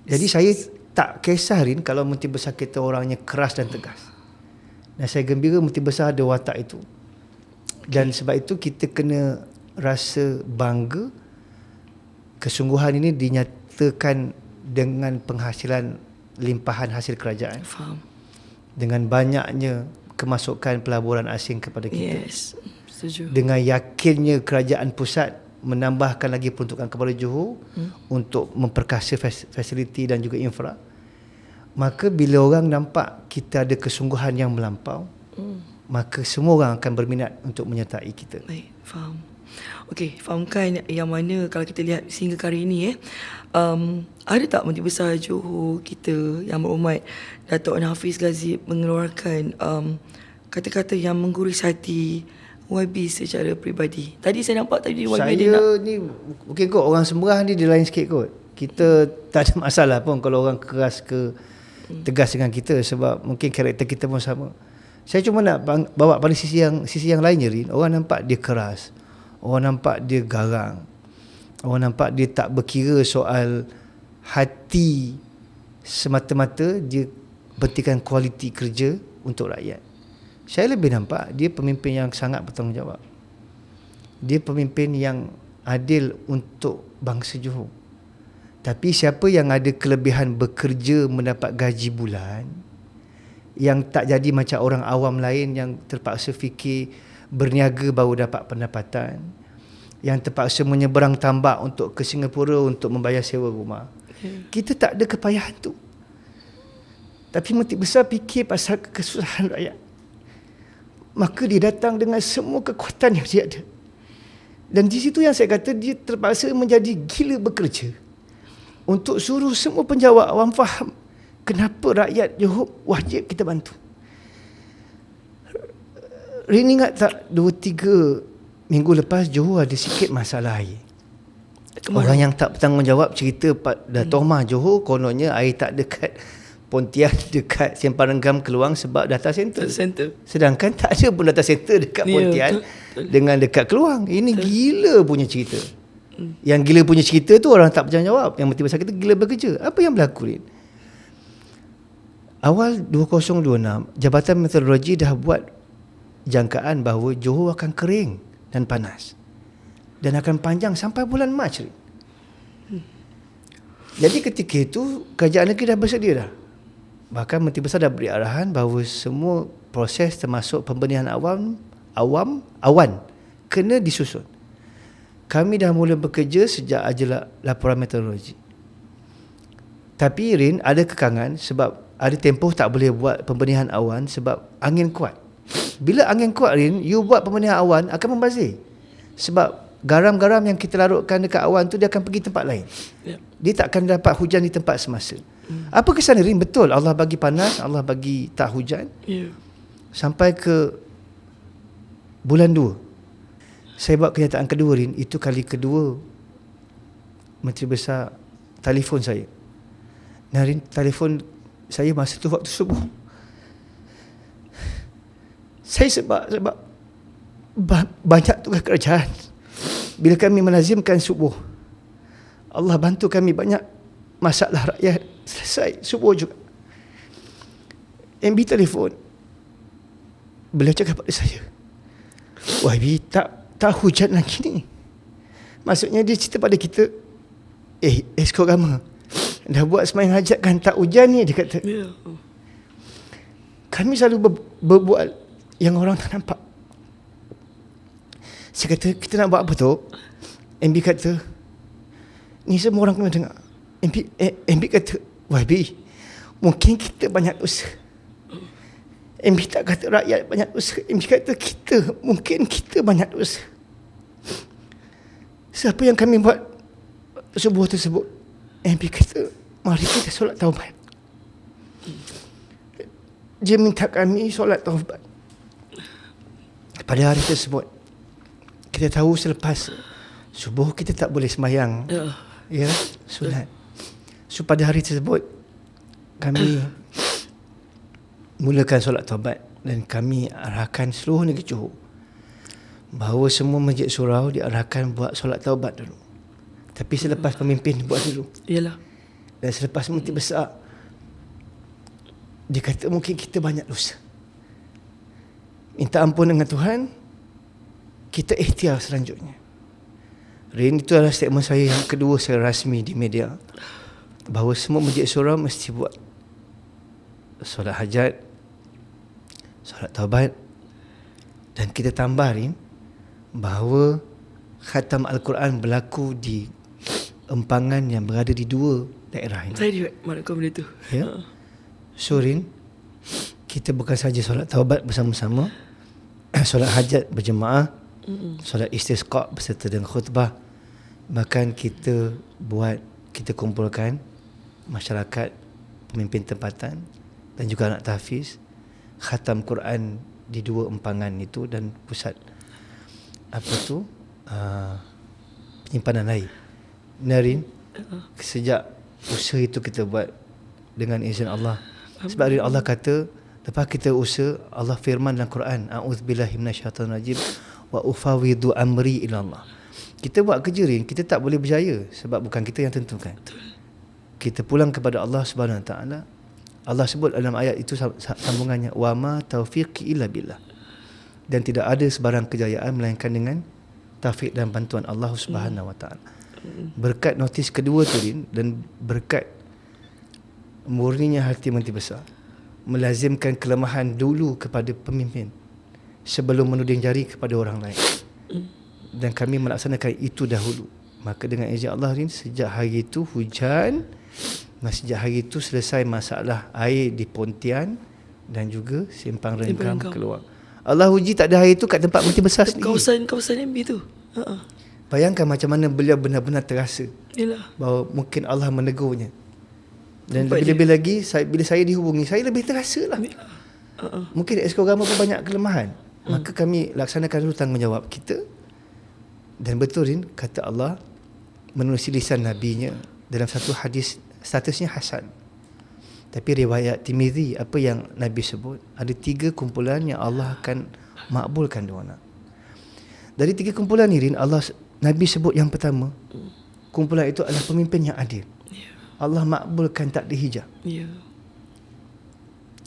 Jadi saya tak kisah Rin kalau Menteri Besar kita orangnya keras dan tegas. Dan saya gembira Menteri Besar ada watak itu. Dan sebab itu kita kena rasa bangga kesungguhan ini dinyatakan dengan penghasilan limpahan hasil kerajaan. Faham. Dengan banyaknya kemasukan pelaburan asing kepada kita. Yes, setuju. Dengan yakinnya kerajaan pusat menambahkan lagi peruntukan kepada Johor untuk memperkasa fasiliti dan juga infra. Maka bila orang nampak kita ada kesungguhan yang melampau, maka semua orang akan berminat untuk menyertai kita. Baik, faham. Okey, fahamkan yang mana kalau kita lihat sehingga hari ini ada tak Menteri Besar Johor kita Yang Berhormat Dato' Onn Hafiz Ghazi mengeluarkan kata-kata yang mengguris hati YB secara peribadi. Tadi saya nampak tadi YB Saya dia nak ni mungkin kot orang sembarang ni dia lain sikit kot. Kita tak ada masalah pun kalau orang keras ke tegas dengan kita sebab mungkin karakter kita pun sama. Saya cuma nak bawa pada sisi yang lain je, Rin. Orang nampak dia keras. Orang nampak dia garang. Orang nampak dia tak berkira soal hati semata-mata, dia pentingkan kualiti kerja untuk rakyat. Saya lebih nampak dia pemimpin yang sangat bertanggungjawab. Dia pemimpin yang adil untuk bangsa Johor. Tapi siapa yang ada kelebihan bekerja mendapat gaji bulan, yang tak jadi macam orang awam lain yang terpaksa fikir berniaga baru dapat pendapatan, yang terpaksa menyeberang tambak untuk ke Singapura untuk membayar sewa rumah. Kita tak ada kepayahan tu. Tapi Menteri Besar fikir pasal kesusahan rakyat. Maka dia datang dengan semua kekuatan yang dia ada. Dan di situ yang saya kata dia terpaksa menjadi gila bekerja untuk suruh semua penjawat awam faham kenapa rakyat Johor wajib kita bantu. Rin ingat tak 2-3 minggu lepas Johor ada sikit masalah air. Orang yang tak bertanggungjawab cerita Dato' Mah Johor kononnya air tak dekat Pontian, dekat Sempadan Gam Keluang sebab data center. Sedangkan tak ada pun data center dekat Pontian dengan dekat Keluang. Ini gila punya cerita. Yang gila punya cerita tu orang tak bertanggungjawab. Yang Menteri Besar kita gila bekerja. Apa yang berlaku, Rin? Awal 2026, Jabatan Meteorologi dah buat jangkaan bahawa Johor akan kering dan panas. Dan akan panjang sampai bulan Mac. Jadi ketika itu kerajaan negeri dah bersedia dah. Bahkan Menteri Besar dah beri arahan bahawa semua proses termasuk pembenihan awan kena disusun. Kami dah mula bekerja sejak aja laporan meteorologi. Tapi Rin ada kekangan sebab ada tempoh tak boleh buat pembenihan awan sebab angin kuat. Bila angin kuat, Rin, you buat pembenihan awan akan membazir. Sebab garam-garam yang kita larutkan dekat awan tu dia akan pergi tempat lain. Dia tak akan dapat hujan di tempat semasa. Apa kesan, Rin? Betul, Allah bagi panas, Allah bagi tak hujan. Sampai ke bulan 2. Saya buat kenyataan kedua, Rin. Itu kali kedua Menteri Besar telefon saya. Dan Rin, telefon saya masa tu waktu subuh. Saya sebab banyak tugas kerajaan. Bila kami melazimkan subuh, Allah bantu kami banyak masalah rakyat selesai subuh juga. MB telefon. Beliau cakap pada saya, YB tak hujan lagi ni. Maksudnya dia cerita pada kita, Esko Rama dah buat sembahyang hajat kan tak hujan ni, dia kata. Kami selalu berbual yang orang tak nampak. Saya kata, kita nak buat apa tu? MB kata, ni semua orang kena dengar. MB kata, YB, mungkin kita banyak dosa. MB tak kata rakyat banyak dosa. MB kata mungkin kita banyak dosa. Siapa yang kami buat subuh tersebut? MB kata, mari kita solat taubat. Dia minta kami solat taubat. Pada hari tersebut, kita tahu selepas subuh kita tak boleh sembahyang. Ya, solat. So pada hari tersebut kami mulakan solat taubat dan kami arahkan seluruh negeri Johor bahawa semua masjid surau diarahkan buat solat taubat dulu. Tapi selepas pemimpin buat dulu. Yalah. Dan selepas Menteri Besar dia kata mungkin kita banyak dosa. Minta ampun dengan Tuhan. Kita ikhtiar selanjutnya. Rin, itu adalah statement saya yang kedua saya rasmi di media. Bahawa semua masjid surau mesti buat solat hajat, solat taubat. Dan kita tambah, Rin, bahawa khatam Al-Quran berlaku di empangan yang berada di 2 daerah ini. Saya juga melakukan benda tu. Ya. So, Rin, kita bukan saja solat taubat bersama-sama, solat hajat berjemaah, solat istisqa beserta dengan khutbah. Bahkan kita kumpulkan masyarakat, pemimpin tempatan dan juga anak tahfiz, khatam Quran di 2 empangan itu dan pusat penyimpanan air. Narin, sejak usaha itu kita buat dengan izin Allah. Sebab Allah kata, lepas kita usaha, Allah firman dalam Quran, a'udzubillahi minasyaitonirrajim wa ufawidu amri ila Allah. Kita buat kerja Rin, kita tak boleh berjaya sebab bukan kita yang tentukan. Kita pulang kepada Allah Subhanahu Wa Taala. Allah sebut dalam ayat itu sambungannya, wa ma taufiqi illa billah. Dan tidak ada sebarang kejayaan melainkan dengan taufik dan bantuan Allah Subhanahu Wa Taala. Berkat notis kedua tu Rin, dan berkat murninya hati Menteri Besar melazimkan kelemahan dulu kepada pemimpin sebelum menuding jari kepada orang lain, dan kami melaksanakan itu dahulu. Maka dengan izin Allah Rin, sejak hari itu hujan, dan sejak hari itu selesai masalah air di Pontian dan juga Simpang Rengkam keluar. Allah uji tak ada hari itu kat tempat Menteri Besar sendiri, kawasan MB tu. Bayangkan macam mana beliau benar-benar terasa. Yalah. Bahawa mungkin Allah menegurnya. Dan lebih-lebih lagi bila saya dihubungi, saya lebih terasa lah. Mungkin Exco Agama pun banyak kelemahan. Maka kami laksanakan dulu tanggungjawab kita. Dan betul Rin, kata Allah menerusi lisan Nabi-Nya dalam satu hadis, statusnya Hasan. Tapi riwayat Tirmizi, apa yang Nabi sebut, ada 3 kumpulan yang Allah akan makbulkan doa. Dari 3 kumpulan ni Rin, Nabi sebut yang pertama, kumpulan itu adalah pemimpin yang adil. Allah makbulkan takdir hijab.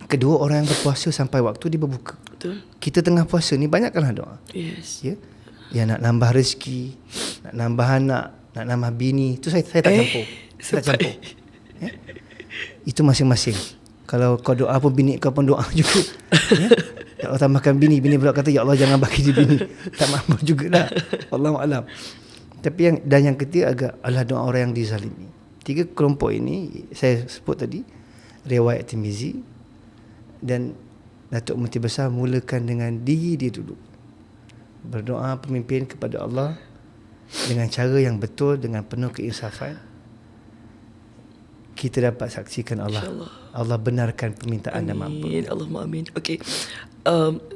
Kedua, orang yang berpuasa sampai waktu dia berbuka. Betul. Kita tengah puasa ni banyakkanlah doa. Yes. Ya. Yang nak nambah rezeki, nak nambah anak, nak nambah bini, itu saya tak campur. Saya tak campur. Ya? Itu masing-masing. Kalau kau doa pun bini kau pun doa juga. Ya? Ya Allah tambahkan bini pula kata ya Allah jangan bagi dia bini. Tak mampu jugalah. Wallahu alam. Tapi yang ketiga adalah doa orang yang dizalimi. 3 kelompok ini saya sebut tadi, riwayat Tirmizi, dan Datuk Menteri Besar mulakan dengan diri dia dulu. Berdoa pemimpin kepada Allah dengan cara yang betul, dengan penuh keinsafan. Kita dapat saksikan Allah benarkan permintaan dan mampu. Allahumma amin. Okey.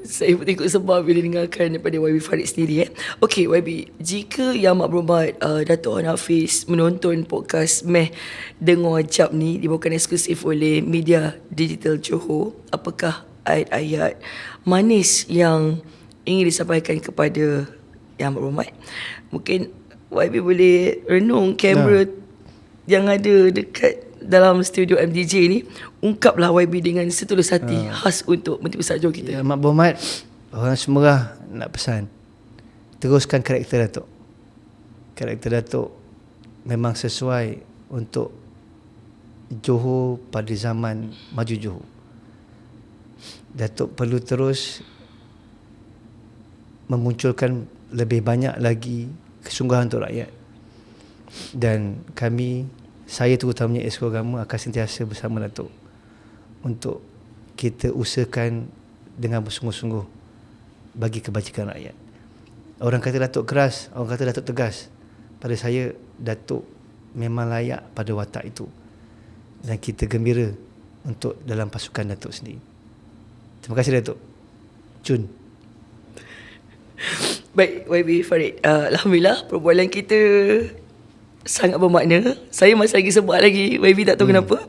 Saya tengok sebab bila dengarkan daripada YB Farid sendiri. Okey YB, jika Yang Maklumat Dato' Hafiz menonton podcast Meh Dengar Jap ni dibawakan eksklusif oleh media digital Johor, apakah ayat-ayat manis yang ingin disampaikan kepada Yang Maklumat? Mungkin YB boleh renung kamera yang ada dekat dalam studio MDJ ni, ungkaplah YB dengan setulus hati khas untuk Menteri Besar Johor kita. Ya, Mak Berhormat, orang Semerah nak pesan, teruskan karakter Datuk. Karakter Datuk memang sesuai untuk Johor pada zaman maju Johor. Datuk perlu terus memunculkan lebih banyak lagi kesungguhan untuk rakyat. Dan saya terutamanya Exco Agama akan sentiasa bersama Datuk untuk kita usahakan dengan bersungguh-sungguh bagi kebajikan rakyat. Orang kata Datuk keras, orang kata Datuk tegas. Pada saya, Datuk memang layak pada watak itu. Dan kita gembira untuk dalam pasukan Datuk sendiri. Terima kasih Datuk. Cun. Baik YB Farid, alhamdulillah perbualan kita sangat bermakna. Saya masih lagi sebut lagi, YB tak tahu kenapa.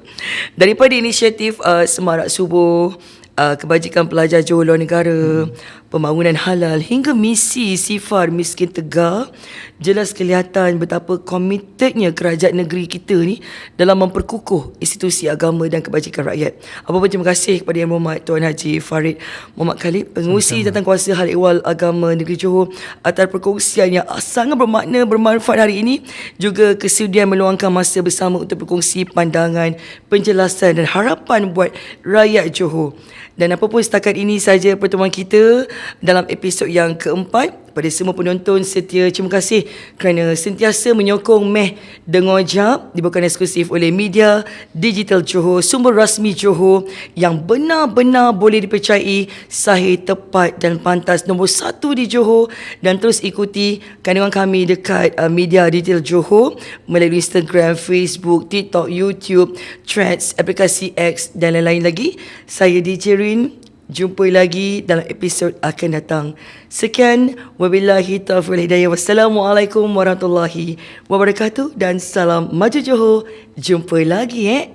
Daripada inisiatif Semarak Subuh, kebajikan pelajar Johor luar negara, pembangunan halal, hingga misi sifar miskin tegar, jelas kelihatan betapa komitednya kerajaan negeri kita ni dalam memperkukuh institusi agama dan kebajikan rakyat. Apa-apa terima kasih kepada Yang Berhormat Tuan Haji Farid Muhammad Khalid, Pengerusi Jawatankuasa Hal Ehwal Agama Negeri Johor, atas perkongsian yang sangat bermakna, bermanfaat hari ini, juga kesudian meluangkan masa bersama untuk berkongsi pandangan, penjelasan dan harapan buat rakyat Johor. Dan apapun setakat ini saja pertemuan kita dalam episod yang keempat. Pada semua penonton setia, terima kasih kerana sentiasa menyokong Meh Dengar Jap, dibawakan eksklusif oleh media digital Johor, sumber rasmi Johor yang benar-benar boleh dipercayai, sahih, tepat dan pantas, nombor 1 di Johor. Dan terus ikuti kandungan kami dekat media digital Johor melalui Instagram, Facebook, TikTok, YouTube, Threads, aplikasi X dan lain-lain lagi. Saya DJ Rin Jumpa lagi dalam episod akan datang. Sekian, wabillahi taufiq wal hidayah. Wassalamualaikum warahmatullahi wabarakatuh dan salam maju Johor. Jumpa lagi